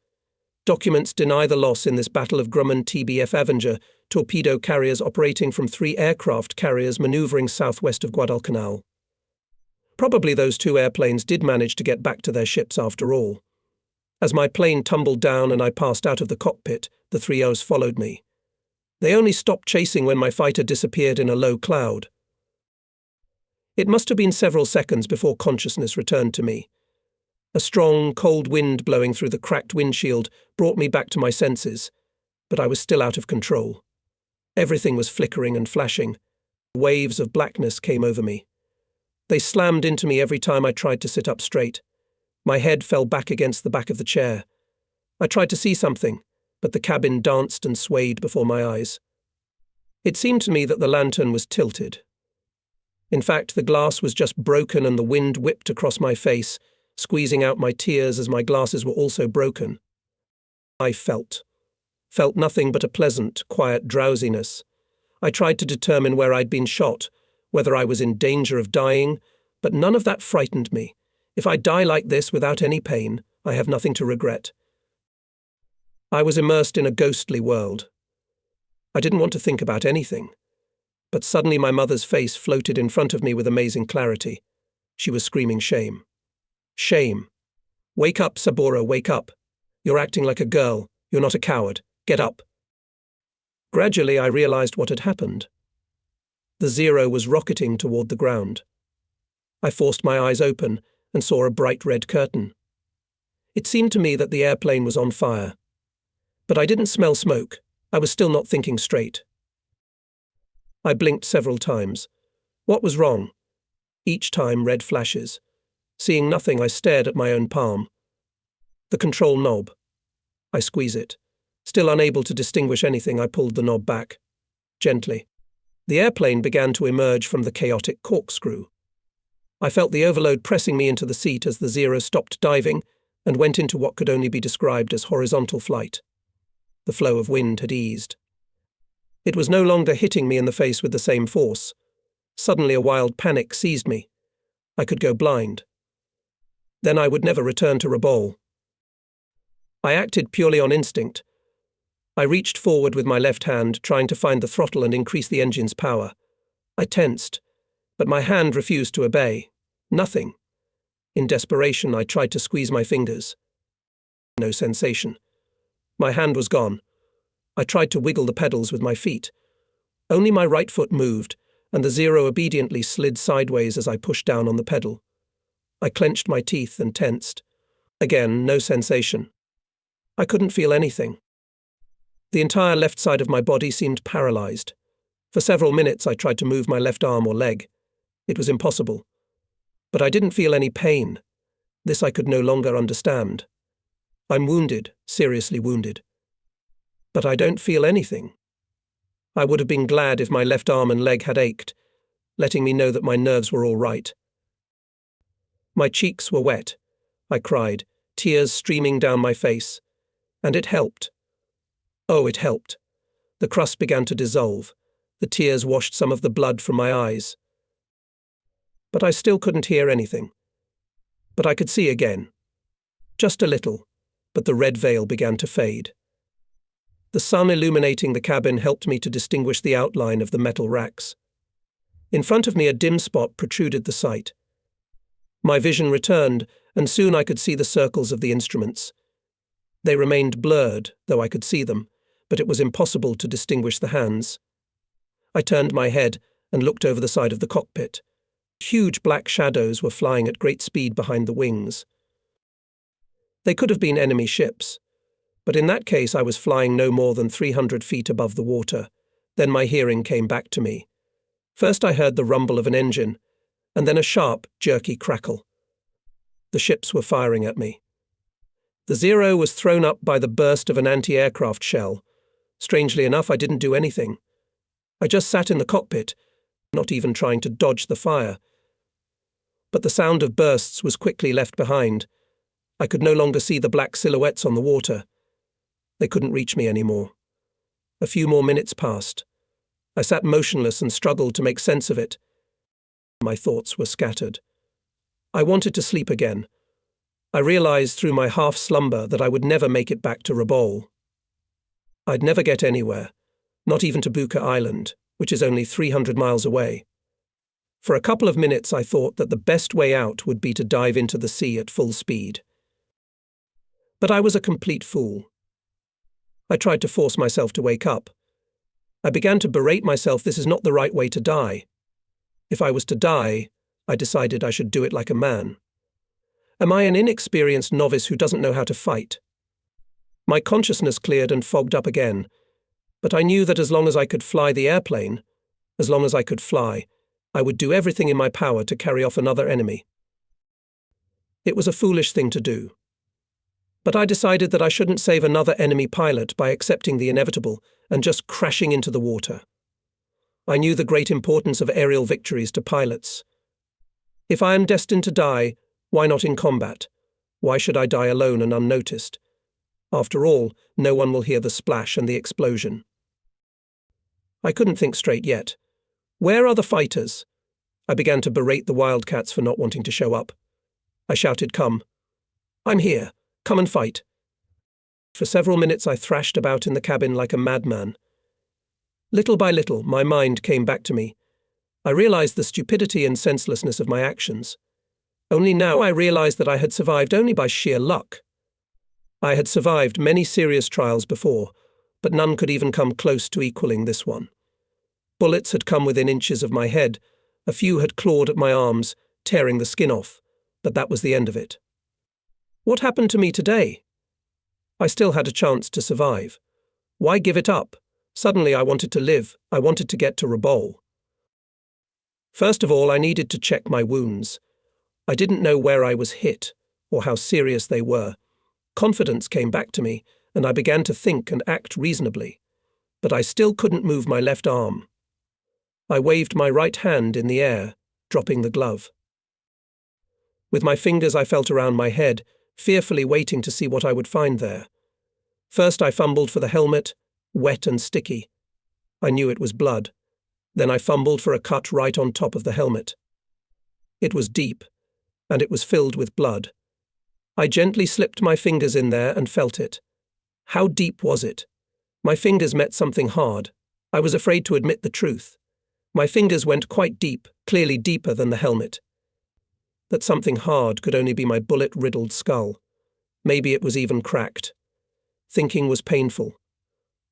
documents deny the loss in this Battle of Grumman TBF Avenger torpedo carriers operating from 3 aircraft carriers maneuvering southwest of Guadalcanal. Probably those 2 airplanes did manage to get back to their ships after all. As my plane tumbled down and I passed out of the cockpit, the 3 O's followed me. They only stopped chasing when my fighter disappeared in a low cloud. It must have been several seconds before consciousness returned to me. A strong, cold wind blowing through the cracked windshield brought me back to my senses, but I was still out of control. Everything was flickering and flashing. Waves of blackness came over me. They slammed into me every time I tried to sit up straight. My head fell back against the back of the chair. I tried to see something, but the cabin danced and swayed before my eyes. It seemed to me that the lantern was tilted. In fact, the glass was just broken and the wind whipped across my face, squeezing out my tears as my glasses were also broken. I felt nothing but a pleasant, quiet drowsiness. I tried to determine where I'd been shot, whether I was in danger of dying, but none of that frightened me. If I die like this without any pain, I have nothing to regret. I was immersed in a ghostly world. I didn't want to think about anything. But suddenly my mother's face floated in front of me with amazing clarity. She was screaming shame. Shame. Wake up, Sabora, wake up. You're acting like a girl. You're not a coward. Get up. Gradually I realized what had happened. The Zero was rocketing toward the ground. I forced my eyes open and saw a bright red curtain. It seemed to me that the airplane was on fire. But I didn't smell smoke. I was still not thinking straight. I blinked several times. What was wrong? Each time red flashes. Seeing nothing, I stared at my own palm. The control knob. I squeeze it. Still unable to distinguish anything, I pulled the knob back. Gently. The airplane began to emerge from the chaotic corkscrew. I felt the overload pressing me into the seat as the Zero stopped diving and went into what could only be described as horizontal flight. The flow of wind had eased. It was no longer hitting me in the face with the same force. Suddenly a wild panic seized me. I could go blind. Then I would never return to Rabaul. I acted purely on instinct. I reached forward with my left hand, trying to find the throttle and increase the engine's power. I tensed, but my hand refused to obey. Nothing. In desperation, I tried to squeeze my fingers. No sensation. My hand was gone. I tried to wiggle the pedals with my feet. Only my right foot moved, and the Zero obediently slid sideways as I pushed down on the pedal. I clenched my teeth and tensed. Again, no sensation. I couldn't feel anything. The entire left side of my body seemed paralyzed. For several minutes I tried to move my left arm or leg. It was impossible. But I didn't feel any pain. This I could no longer understand. I'm wounded, seriously wounded. But I don't feel anything. I would have been glad if my left arm and leg had ached. letting me know that my nerves were all right. My cheeks were wet. I cried, tears streaming down my face. And it helped. Oh, it helped. The crust began to dissolve. The tears washed some of the blood from my eyes. But I still couldn't hear anything. But I could see again. Just a little, but the red veil began to fade. The sun illuminating the cabin helped me to distinguish the outline of the metal racks. In front of me a dim spot protruded the sight. My vision returned, and soon I could see the circles of the instruments. They remained blurred, though I could see them, but it was impossible to distinguish the hands. I turned my head and looked over the side of the cockpit. Huge black shadows were flying at great speed behind the wings. They could have been enemy ships, but in that case I was flying no more than 300 feet above the water. Then my hearing came back to me. First I heard the rumble of an engine, and then a sharp, jerky crackle. The ships were firing at me. The Zero was thrown up by the burst of an anti-aircraft shell. Strangely enough, I didn't do anything. I just sat in the cockpit, not even trying to dodge the fire. But the sound of bursts was quickly left behind. I could no longer see the black silhouettes on the water. They couldn't reach me anymore. A few more minutes passed. I sat motionless and struggled to make sense of it. My thoughts were scattered. I wanted to sleep again. I realized through my half-slumber that I would never make it back to Rabaul. I'd never get anywhere, not even to Buka Island, which is only 300 miles away. For a couple of minutes I thought that the best way out would be to dive into the sea at full speed. But I was a complete fool. I tried to force myself to wake up. I began to berate myself this is not the right way to die. If I was to die, I decided I should do it like a man. Am I an inexperienced novice who doesn't know how to fight? My consciousness cleared and fogged up again, but I knew that as long as I could fly the airplane, as long as I could fly, I would do everything in my power to carry off another enemy. It was a foolish thing to do. But I decided that I shouldn't save another enemy pilot by accepting the inevitable and just crashing into the water. I knew the great importance of aerial victories to pilots. If I am destined to die, why not in combat? Why should I die alone and unnoticed? After all, no one will hear the splash and the explosion. I couldn't think straight yet. Where are the fighters? I began to berate the wildcats for not wanting to show up. I shouted, "Come. I'm here. Come and fight." For several minutes I thrashed about in the cabin like a madman. Little by little, my mind came back to me. I realized the stupidity and senselessness of my actions. Only now I realized that I had survived only by sheer luck. I had survived many serious trials before, but none could even come close to equaling this one. Bullets had come within inches of my head. A few had clawed at my arms, tearing the skin off, but that was the end of it. What happened to me today? I still had a chance to survive. Why give it up? Suddenly I wanted to live. I wanted to get to Rabaul. First of all, I needed to check my wounds. I didn't know where I was hit, or how serious they were. Confidence came back to me, and I began to think and act reasonably. But I still couldn't move my left arm. I waved my right hand in the air, dropping the glove. With my fingers I felt around my head, fearfully waiting to see what I would find there. First I fumbled for the helmet, wet and sticky. I knew it was blood. Then I fumbled for a cut right on top of the helmet. It was deep, and it was filled with blood. I gently slipped my fingers in there and felt it. How deep was it? My fingers met something hard. I was afraid to admit the truth. My fingers went quite deep, clearly deeper than the helmet. That something hard could only be my bullet-riddled skull. Maybe it was even cracked. Thinking was painful.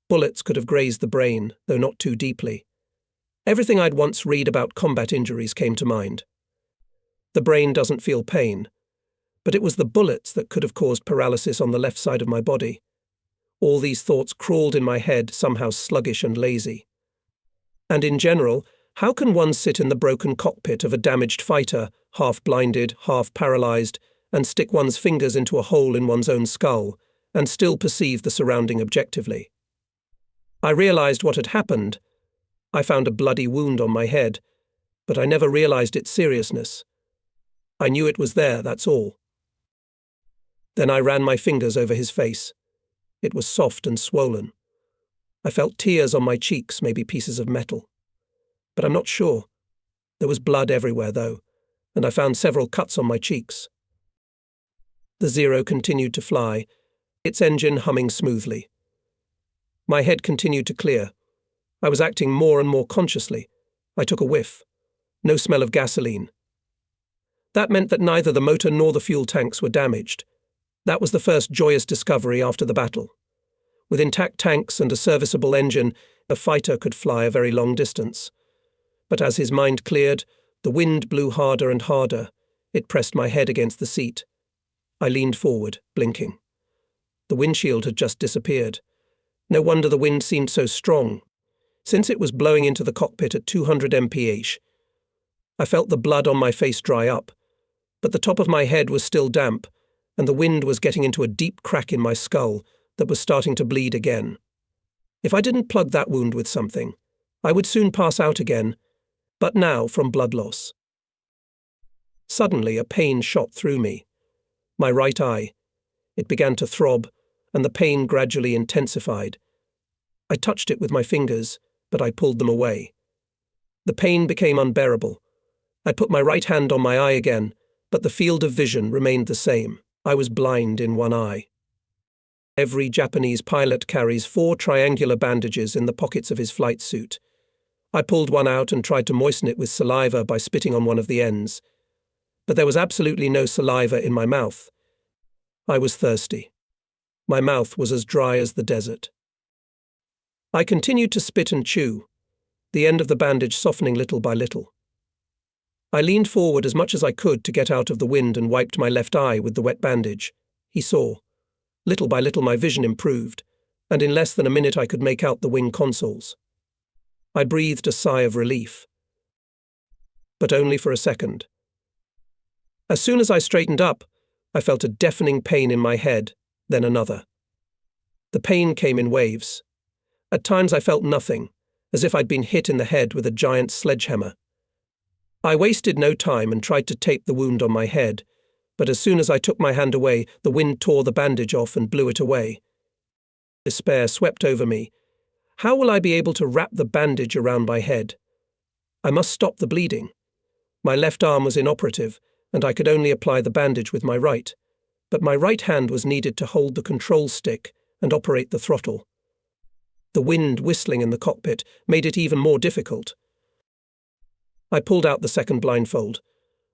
Bullets could have grazed the brain, though not too deeply. Everything I'd once read about combat injuries came to mind. The brain doesn't feel pain, but it was the bullets that could have caused paralysis on the left side of my body. All these thoughts crawled in my head, somehow sluggish and lazy. And in general, how can one sit in the broken cockpit of a damaged fighter, half-blinded, half-paralyzed, and stick one's fingers into a hole in one's own skull, and still perceive the surrounding objectively? I realized what had happened. I found a bloody wound on my head, but I never realized its seriousness. I knew it was there, that's all. Then I ran my fingers over his face. It was soft and swollen. I felt tears on my cheeks, maybe pieces of metal. But I'm not sure. There was blood everywhere, though, and I found several cuts on my cheeks. The Zero continued to fly, its engine humming smoothly. My head continued to clear. I was acting more and more consciously. I took a whiff. No smell of gasoline. That meant that neither the motor nor the fuel tanks were damaged. That was the first joyous discovery after the battle. With intact tanks and a serviceable engine, a fighter could fly a very long distance. But as his mind cleared, the wind blew harder and harder. It pressed my head against the seat. I leaned forward, blinking. The windshield had just disappeared. No wonder the wind seemed so strong. Since it was blowing into the cockpit at 200 mph, I felt the blood on my face dry up, but the top of my head was still damp, and the wind was getting into a deep crack in my skull that was starting to bleed again. If I didn't plug that wound with something, I would soon pass out again, but now from blood loss. Suddenly a pain shot through me. My right eye. It began to throb, and the pain gradually intensified. I touched it with my fingers, but I pulled them away. The pain became unbearable. I put my right hand on my eye again, but the field of vision remained the same. I was blind in one eye. Every Japanese pilot carries 4 triangular bandages in the pockets of his flight suit. I pulled one out and tried to moisten it with saliva by spitting on one of the ends. But there was absolutely no saliva in my mouth. I was thirsty. My mouth was as dry as the desert. I continued to spit and chew, the end of the bandage softening little by little. I leaned forward as much as I could to get out of the wind and wiped my left eye with the wet bandage. He saw. Little by little my vision improved, and in less than a minute I could make out the wing consoles. I breathed a sigh of relief. But only for a second. As soon as I straightened up, I felt a deafening pain in my head, then another. The pain came in waves. At times I felt nothing, as if I'd been hit in the head with a giant sledgehammer. I wasted no time and tried to tape the wound on my head, but as soon as I took my hand away, the wind tore the bandage off and blew it away. Despair swept over me. How will I be able to wrap the bandage around my head? I must stop the bleeding. My left arm was inoperative, and I could only apply the bandage with my right, but my right hand was needed to hold the control stick and operate the throttle. The wind whistling in the cockpit made it even more difficult. I pulled out the second blindfold,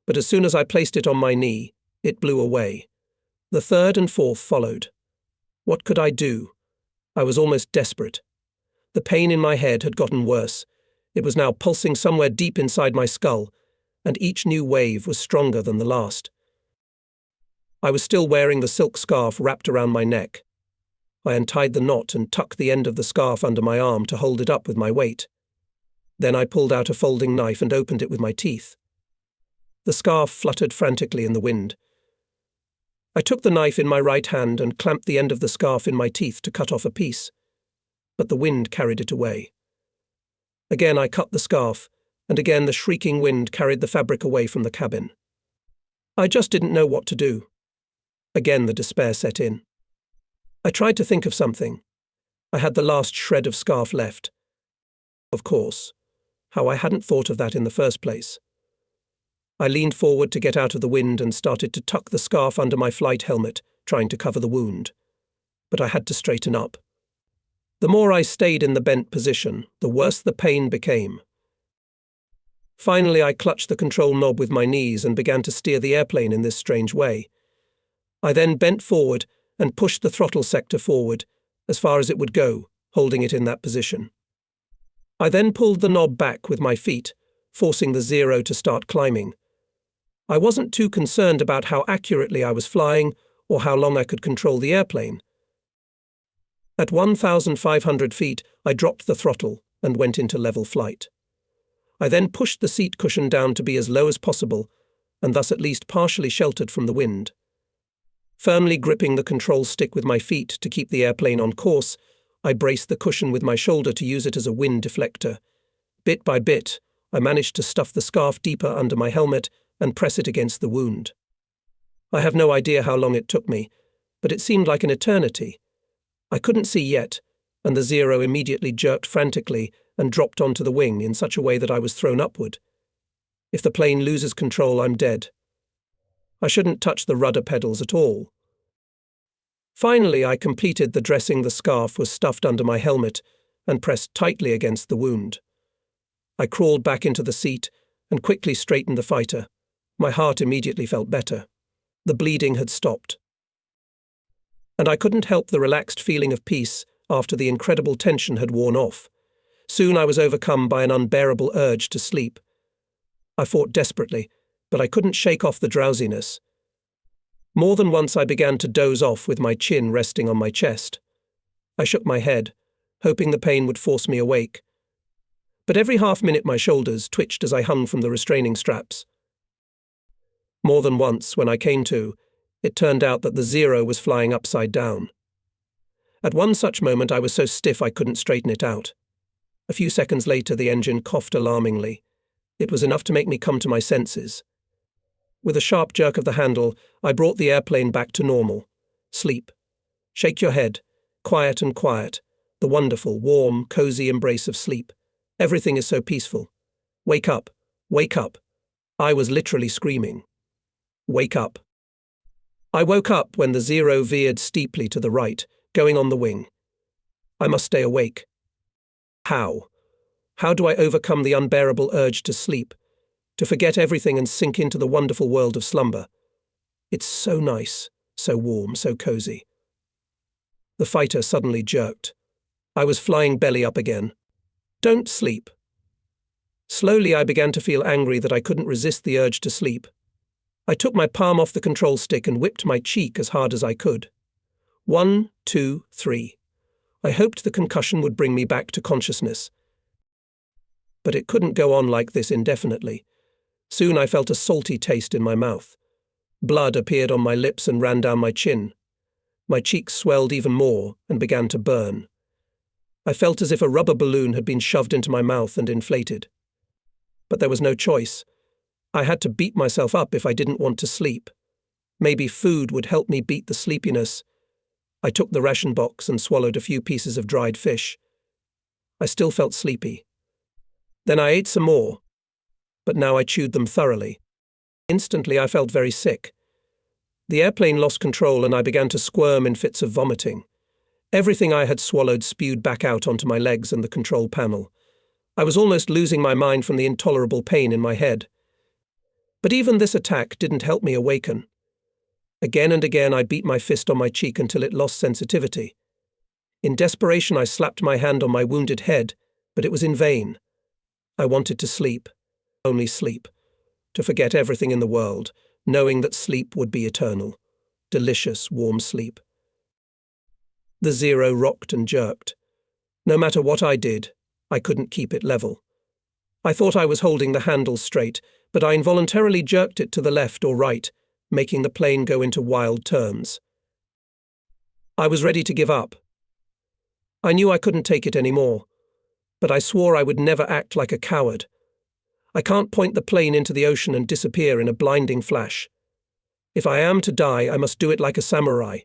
but as soon as I placed it on my knee, it blew away. The third and fourth followed. What could I do? I was almost desperate. The pain in my head had gotten worse. It was now pulsing somewhere deep inside my skull, and each new wave was stronger than the last. I was still wearing the silk scarf wrapped around my neck. I untied the knot and tucked the end of the scarf under my arm to hold it up with my weight. Then I pulled out a folding knife and opened it with my teeth. The scarf fluttered frantically in the wind. I took the knife in my right hand and clamped the end of the scarf in my teeth to cut off a piece, but the wind carried it away. Again I cut the scarf, and again the shrieking wind carried the fabric away from the cabin. I just didn't know what to do. Again the despair set in. I tried to think of something. I had the last shred of scarf left. Of course. How I hadn't thought of that in the first place. I leaned forward to get out of the wind and started to tuck the scarf under my flight helmet, trying to cover the wound. But I had to straighten up. The more I stayed in the bent position, the worse the pain became. Finally, I clutched the control knob with my knees and began to steer the airplane in this strange way. I then bent forward and pushed the throttle sector forward, as far as it would go, holding it in that position. I then pulled the knob back with my feet, forcing the Zero to start climbing. I wasn't too concerned about how accurately I was flying or how long I could control the airplane. At 1,500 feet, I dropped the throttle and went into level flight. I then pushed the seat cushion down to be as low as possible, and thus at least partially sheltered from the wind. Firmly gripping the control stick with my feet to keep the airplane on course, I braced the cushion with my shoulder to use it as a wind deflector. Bit by bit, I managed to stuff the scarf deeper under my helmet and press it against the wound. I have no idea how long it took me, but it seemed like an eternity. I couldn't see yet, and the Zero immediately jerked frantically and dropped onto the wing in such a way that I was thrown upward. If the plane loses control, I'm dead. I shouldn't touch the rudder pedals at all. Finally, I completed the dressing. The scarf was stuffed under my helmet and pressed tightly against the wound. I crawled back into the seat and quickly straightened the fighter. My heart immediately felt better. The bleeding had stopped. And I couldn't help the relaxed feeling of peace after the incredible tension had worn off. Soon I was overcome by an unbearable urge to sleep. I fought desperately, but I couldn't shake off the drowsiness. More than once I began to doze off with my chin resting on my chest. I shook my head, hoping the pain would force me awake. But every half-minute my shoulders twitched as I hung from the restraining straps. More than once, when I came to, it turned out that the Zero was flying upside down. At one such moment I was so stiff I couldn't straighten it out. A few seconds later the engine coughed alarmingly. It was enough to make me come to my senses. With a sharp jerk of the handle, I brought the airplane back to normal. Sleep. Shake your head. Quiet and quiet. The wonderful, warm, cozy embrace of sleep. Everything is so peaceful. Wake up. Wake up. I was literally screaming. Wake up. I woke up when the Zero veered steeply to the right, going on the wing. I must stay awake. How? How do I overcome the unbearable urge to sleep, to forget everything and sink into the wonderful world of slumber? It's so nice, so warm, so cozy. The fighter suddenly jerked. I was flying belly up again. Don't sleep. Slowly I began to feel angry that I couldn't resist the urge to sleep. I took my palm off the control stick and whipped my cheek as hard as I could. 1, 2, 3. I hoped the concussion would bring me back to consciousness. But it couldn't go on like this indefinitely. Soon I felt a salty taste in my mouth. Blood appeared on my lips and ran down my chin. My cheeks swelled even more and began to burn. I felt as if a rubber balloon had been shoved into my mouth and inflated. But there was no choice. I had to beat myself up if I didn't want to sleep. Maybe food would help me beat the sleepiness. I took the ration box and swallowed a few pieces of dried fish. I still felt sleepy. Then I ate some more, but now I chewed them thoroughly. Instantly I felt very sick. The airplane lost control and I began to squirm in fits of vomiting. Everything I had swallowed spewed back out onto my legs and the control panel. I was almost losing my mind from the intolerable pain in my head. But even this attack didn't help me awaken. Again and again I beat my fist on my cheek until it lost sensitivity. In desperation I slapped my hand on my wounded head, but it was in vain. I wanted to sleep, only sleep, to forget everything in the world, knowing that sleep would be eternal. Delicious, warm sleep. The Zero rocked and jerked. No matter what I did, I couldn't keep it level. I thought I was holding the handle straight, but I involuntarily jerked it to the left or right, making the plane go into wild turns. I was ready to give up. I knew I couldn't take it anymore, but I swore I would never act like a coward. I can't point the plane into the ocean and disappear in a blinding flash. If I am to die, I must do it like a samurai.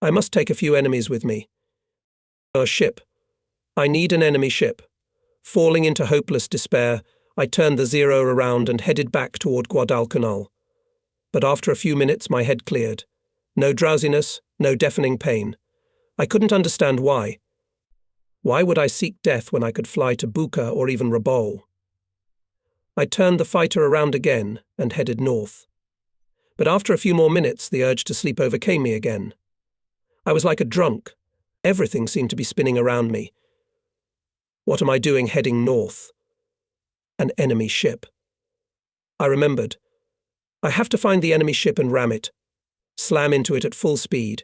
I must take a few enemies with me. A ship. I need an enemy ship. Falling into hopeless despair, I turned the Zero around and headed back toward Guadalcanal. But after a few minutes my head cleared. No drowsiness, no deafening pain. I couldn't understand why. Why would I seek death when I could fly to Buca or even Rabaul? I turned the fighter around again and headed north. But after a few more minutes the urge to sleep overcame me again. I was like a drunk. Everything seemed to be spinning around me. What am I doing heading north? An enemy ship. I remembered. I have to find the enemy ship and ram it. Slam into it at full speed.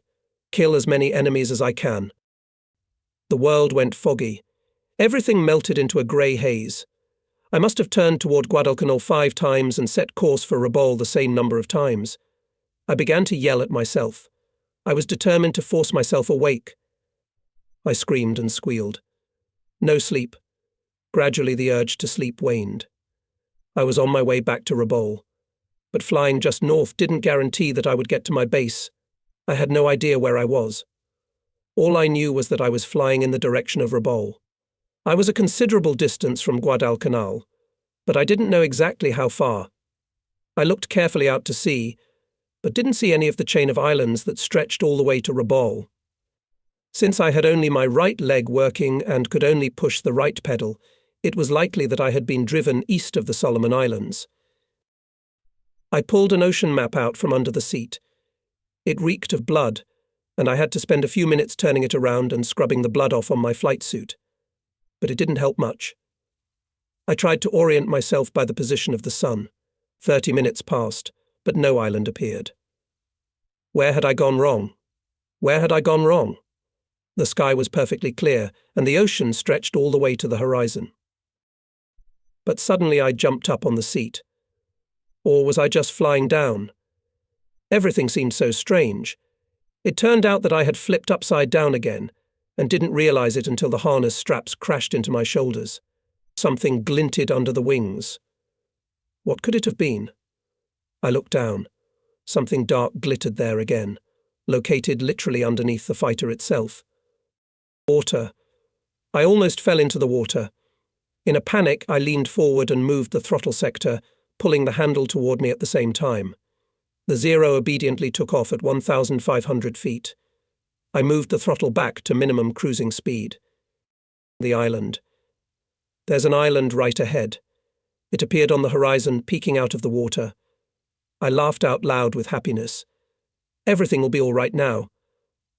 Kill as many enemies as I can. The world went foggy. Everything melted into a grey haze. I must have turned toward Guadalcanal 5 times and set course for Rabaul the same number of times. I began to yell at myself. I was determined to force myself awake. I screamed and squealed. No sleep. Gradually the urge to sleep waned. I was on my way back to Rabaul. But flying just north didn't guarantee that I would get to my base. I had no idea where I was. All I knew was that I was flying in the direction of Rabaul. I was a considerable distance from Guadalcanal, but I didn't know exactly how far. I looked carefully out to sea, but didn't see any of the chain of islands that stretched all the way to Rabaul. Since I had only my right leg working and could only push the right pedal, it was likely that I had been driven east of the Solomon Islands. I pulled an ocean map out from under the seat. It reeked of blood, and I had to spend a few minutes turning it around and scrubbing the blood off on my flight suit. But it didn't help much. I tried to orient myself by the position of the sun. 30 minutes passed, but no island appeared. Where had I gone wrong? Where had I gone wrong? The sky was perfectly clear, and the ocean stretched all the way to the horizon. But suddenly I jumped up on the seat. Or was I just flying down? Everything seemed so strange. It turned out that I had flipped upside down again, and didn't realize it until the harness straps crashed into my shoulders. Something glinted under the wings. What could it have been? I looked down. Something dark glittered there again, located literally underneath the fighter itself. Water. I almost fell into the water. In a panic, I leaned forward and moved the throttle sector, pulling the handle toward me at the same time. The Zero obediently took off at 1,500 feet. I moved the throttle back to minimum cruising speed. The island. There's an island right ahead. It appeared on the horizon, peeking out of the water. I laughed out loud with happiness. Everything will be all right now.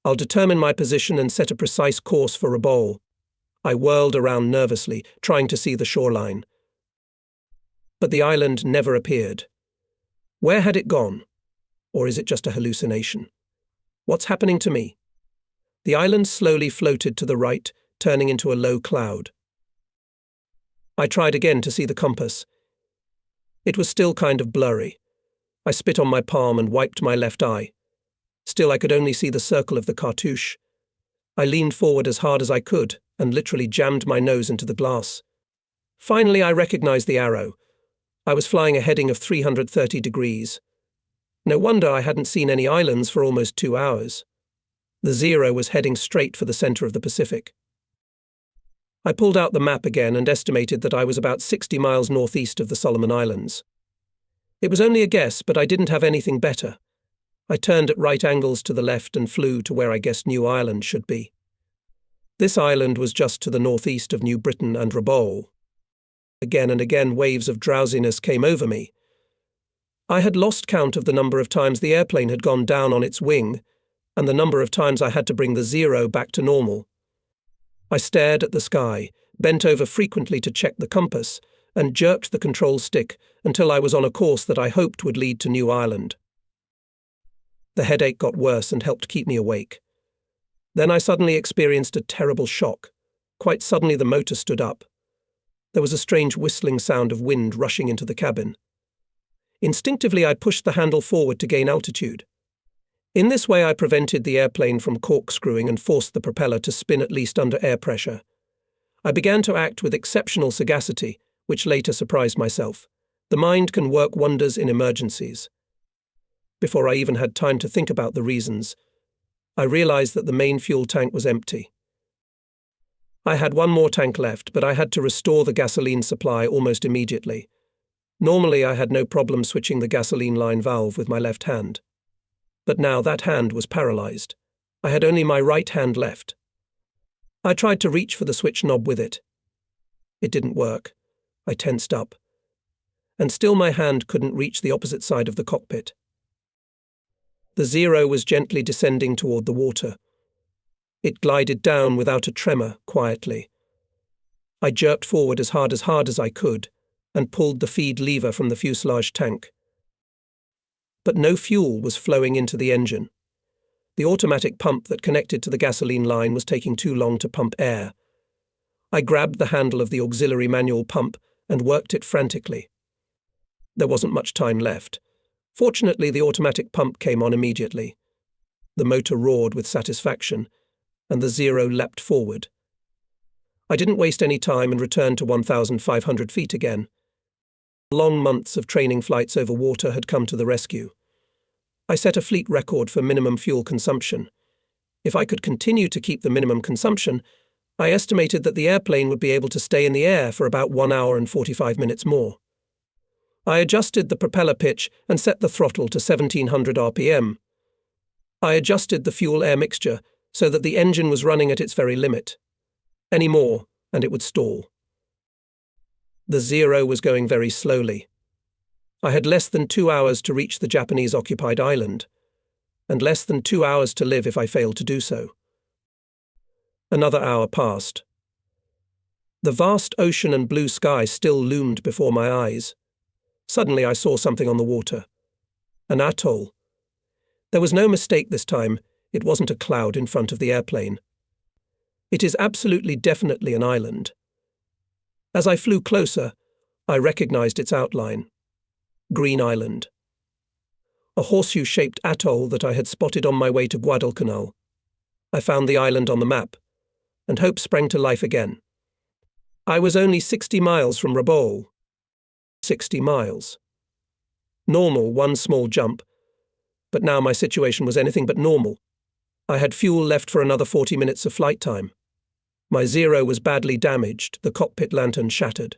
I'll determine my position and set a precise course for Rabaul. I whirled around nervously, trying to see the shoreline. But the island never appeared. Where had it gone? Or is it just a hallucination? What's happening to me? The island slowly floated to the right, turning into a low cloud. I tried again to see the compass. It was still kind of blurry. I spit on my palm and wiped my left eye. Still, I could only see the circle of the cartouche. I leaned forward as hard as I could and literally jammed my nose into the glass. Finally, I recognized the arrow. I was flying a heading of 330 degrees. No wonder I hadn't seen any islands for almost 2 hours. The Zero was heading straight for the center of the Pacific. I pulled out the map again and estimated that I was about 60 miles northeast of the Solomon Islands. It was only a guess, but I didn't have anything better. I turned at right angles to the left and flew to where I guessed New Ireland should be. This island was just to the northeast of New Britain and Rabaul. Again and again waves of drowsiness came over me. I had lost count of the number of times the airplane had gone down on its wing, and the number of times I had to bring the Zero back to normal. I stared at the sky, bent over frequently to check the compass, and jerked the control stick until I was on a course that I hoped would lead to New Ireland. The headache got worse and helped keep me awake. Then I suddenly experienced a terrible shock. Quite suddenly the motor stood up. There was a strange whistling sound of wind rushing into the cabin. Instinctively I pushed the handle forward to gain altitude. In this way I prevented the airplane from corkscrewing and forced the propeller to spin at least under air pressure. I began to act with exceptional sagacity, which later surprised myself. The mind can work wonders in emergencies. Before I even had time to think about the reasons, I realized that the main fuel tank was empty. I had one more tank left, but I had to restore the gasoline supply almost immediately. Normally I had no problem switching the gasoline line valve with my left hand. But now that hand was paralyzed. I had only my right hand left. I tried to reach for the switch knob with it. It didn't work. I tensed up. And still my hand couldn't reach the opposite side of the cockpit. The Zero was gently descending toward the water. It glided down without a tremor, quietly. I jerked forward as hard as I could, and pulled the feed lever from the fuselage tank. But no fuel was flowing into the engine. The automatic pump that connected to the gasoline line was taking too long to pump air. I grabbed the handle of the auxiliary manual pump and worked it frantically. There wasn't much time left. Fortunately, the automatic pump came on immediately. The motor roared with satisfaction, and the Zero leapt forward. I didn't waste any time and returned to 1,500 feet again. Long months of training flights over water had come to the rescue. I set a fleet record for minimum fuel consumption. If I could continue to keep the minimum consumption, I estimated that the airplane would be able to stay in the air for about 1 hour and 45 minutes more. I adjusted the propeller pitch and set the throttle to 1700 RPM. I adjusted the fuel-air mixture so that the engine was running at its very limit. Any more, and it would stall. The Zero was going very slowly. I had less than 2 hours to reach the Japanese-occupied island, and less than 2 hours to live if I failed to do so. Another hour passed. The vast ocean and blue sky still loomed before my eyes. Suddenly I saw something on the water. An atoll. There was no mistake this time. It wasn't a cloud in front of the airplane. It is absolutely definitely an island. As I flew closer, I recognized its outline. Green Island. A horseshoe-shaped atoll that I had spotted on my way to Guadalcanal. I found the island on the map, and hope sprang to life again. I was only 60 miles from Rabaul. 60 miles. Normal, one small jump, but now my situation was anything but normal. I had fuel left for another 40 minutes of flight time. My Zero was badly damaged, the cockpit lantern shattered.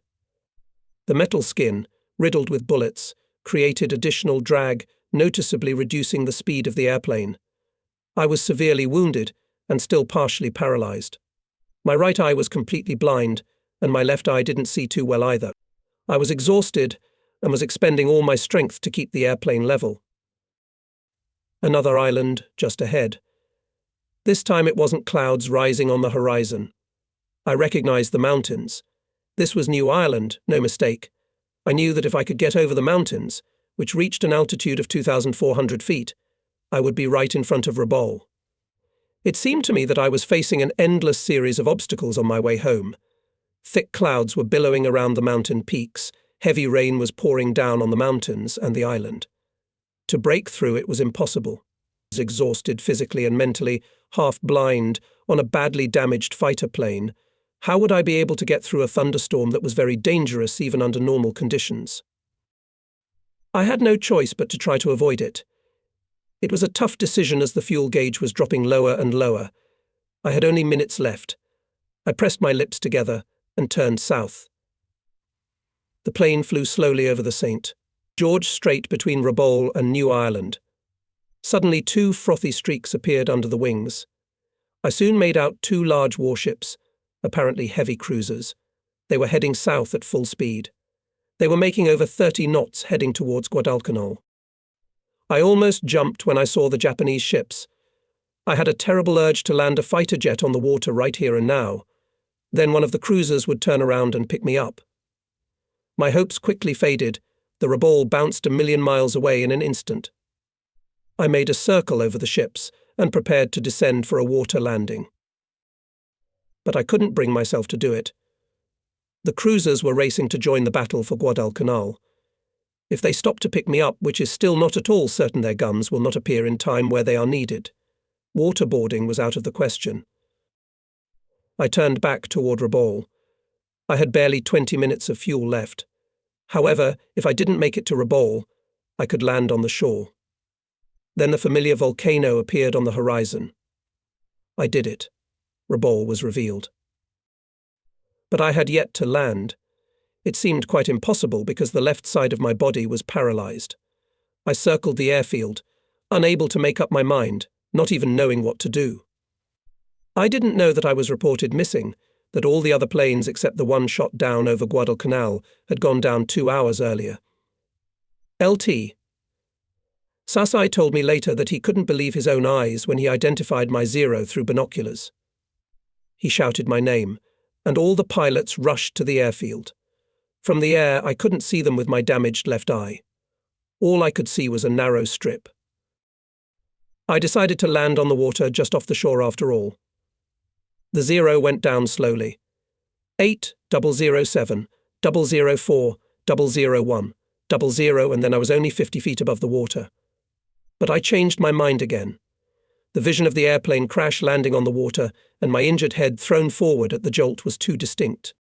The metal skin, riddled with bullets, created additional drag, noticeably reducing the speed of the airplane. I was severely wounded and still partially paralyzed. My right eye was completely blind, and my left eye didn't see too well either. I was exhausted and was expending all my strength to keep the airplane level. Another island just ahead. This time it wasn't clouds rising on the horizon. I recognized the mountains. This was New Ireland, no mistake. I knew that if I could get over the mountains, which reached an altitude of 2,400 feet, I would be right in front of Rabaul. It seemed to me that I was facing an endless series of obstacles on my way home. Thick clouds were billowing around the mountain peaks, heavy rain was pouring down on the mountains and the island. To break through it was impossible. I was exhausted physically and mentally, half blind, on a badly damaged fighter plane. How would I be able to get through a thunderstorm that was very dangerous even under normal conditions? I had no choice but to try to avoid it. It was a tough decision as the fuel gauge was dropping lower and lower. I had only minutes left. I pressed my lips together and turned south. The plane flew slowly over the St. George Strait between Rabaul and New Ireland. Suddenly 2 frothy streaks appeared under the wings. I soon made out 2 large warships, apparently heavy cruisers. They were heading south at full speed. They were making over 30 knots heading towards Guadalcanal. I almost jumped when I saw the Japanese ships. I had a terrible urge to land a fighter jet on the water right here and now. Then one of the cruisers would turn around and pick me up. My hopes quickly faded. The Rabaul bounced 1,000,000 miles away in an instant. I made a circle over the ships and prepared to descend for a water landing. But I couldn't bring myself to do it. The cruisers were racing to join the battle for Guadalcanal. If they stop to pick me up, which is still not at all certain their guns will not appear in time where they are needed, waterboarding was out of the question. I turned back toward Rabaul. I had barely 20 minutes of fuel left. However, if I didn't make it to Rabaul, I could land on the shore. Then the familiar volcano appeared on the horizon. I did it. Rabaul was revealed. But I had yet to land. It seemed quite impossible because the left side of my body was paralyzed. I circled the airfield, unable to make up my mind, not even knowing what to do. I didn't know that I was reported missing, that all the other planes except the one shot down over Guadalcanal had gone down 2 hours earlier. LT. Sasai told me later that he couldn't believe his own eyes when he identified my Zero through binoculars. He shouted my name, and all the pilots rushed to the airfield. From the air, I couldn't see them with my damaged left eye. All I could see was a narrow strip. I decided to land on the water just off the shore after all. The Zero went down slowly. 8007, 004, 001, 00, and then I was only 50 feet above the water. But I changed my mind again. The vision of the airplane crash landing on the water and my injured head thrown forward at the jolt was too distinct.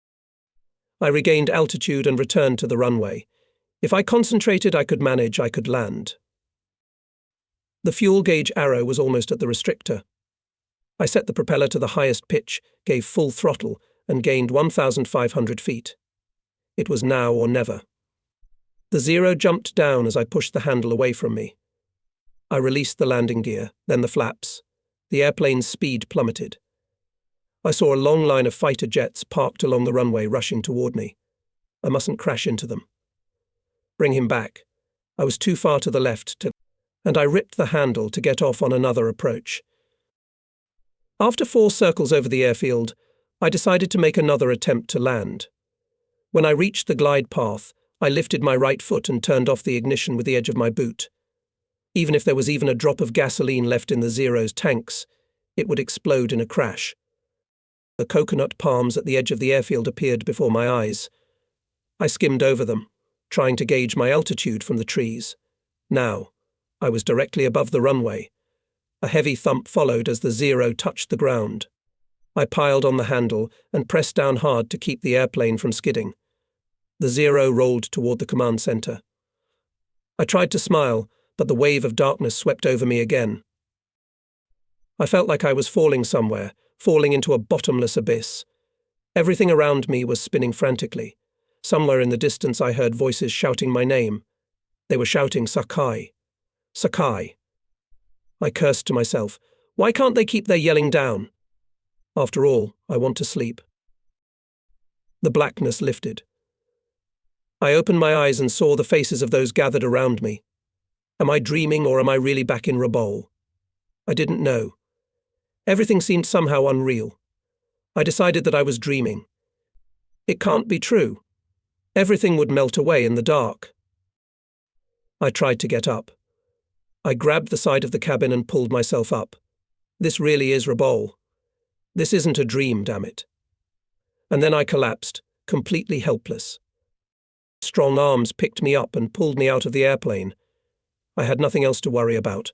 I regained altitude and returned to the runway. If I concentrated, I could manage, I could land. The fuel gauge arrow was almost at the restrictor. I set the propeller to the highest pitch, gave full throttle, and gained 1,500 feet. It was now or never. The Zero jumped down as I pushed the handle away from me. I released the landing gear, then the flaps. The airplane's speed plummeted. I saw a long line of fighter jets parked along the runway rushing toward me. I mustn't crash into them. Bring him back. I was too far to the left and I ripped the handle to get off on another approach. After 4 circles over the airfield, I decided to make another attempt to land. When I reached the glide path, I lifted my right foot and turned off the ignition with the edge of my boot. Even if there was even a drop of gasoline left in the Zero's tanks, it would explode in a crash. The coconut palms at the edge of the airfield appeared before my eyes. I skimmed over them, trying to gauge my altitude from the trees. Now, I was directly above the runway. A heavy thump followed as the Zero touched the ground. I piled on the handle and pressed down hard to keep the airplane from skidding. The Zero rolled toward the command center. I tried to smile, but the wave of darkness swept over me again. I felt like I was falling somewhere, falling into a bottomless abyss. Everything around me was spinning frantically. Somewhere in the distance I heard voices shouting my name. They were shouting Sakai. Sakai. I cursed to myself. Why can't they keep their yelling down? After all, I want to sleep. The blackness lifted. I opened my eyes and saw the faces of those gathered around me. Am I dreaming or am I really back in Rabaul? I didn't know. Everything seemed somehow unreal. I decided that I was dreaming. It can't be true. Everything would melt away in the dark. I tried to get up. I grabbed the side of the cabin and pulled myself up. This really is Rabaul. This isn't a dream, damn it. And then I collapsed, completely helpless. Strong arms picked me up and pulled me out of the airplane. I had nothing else to worry about.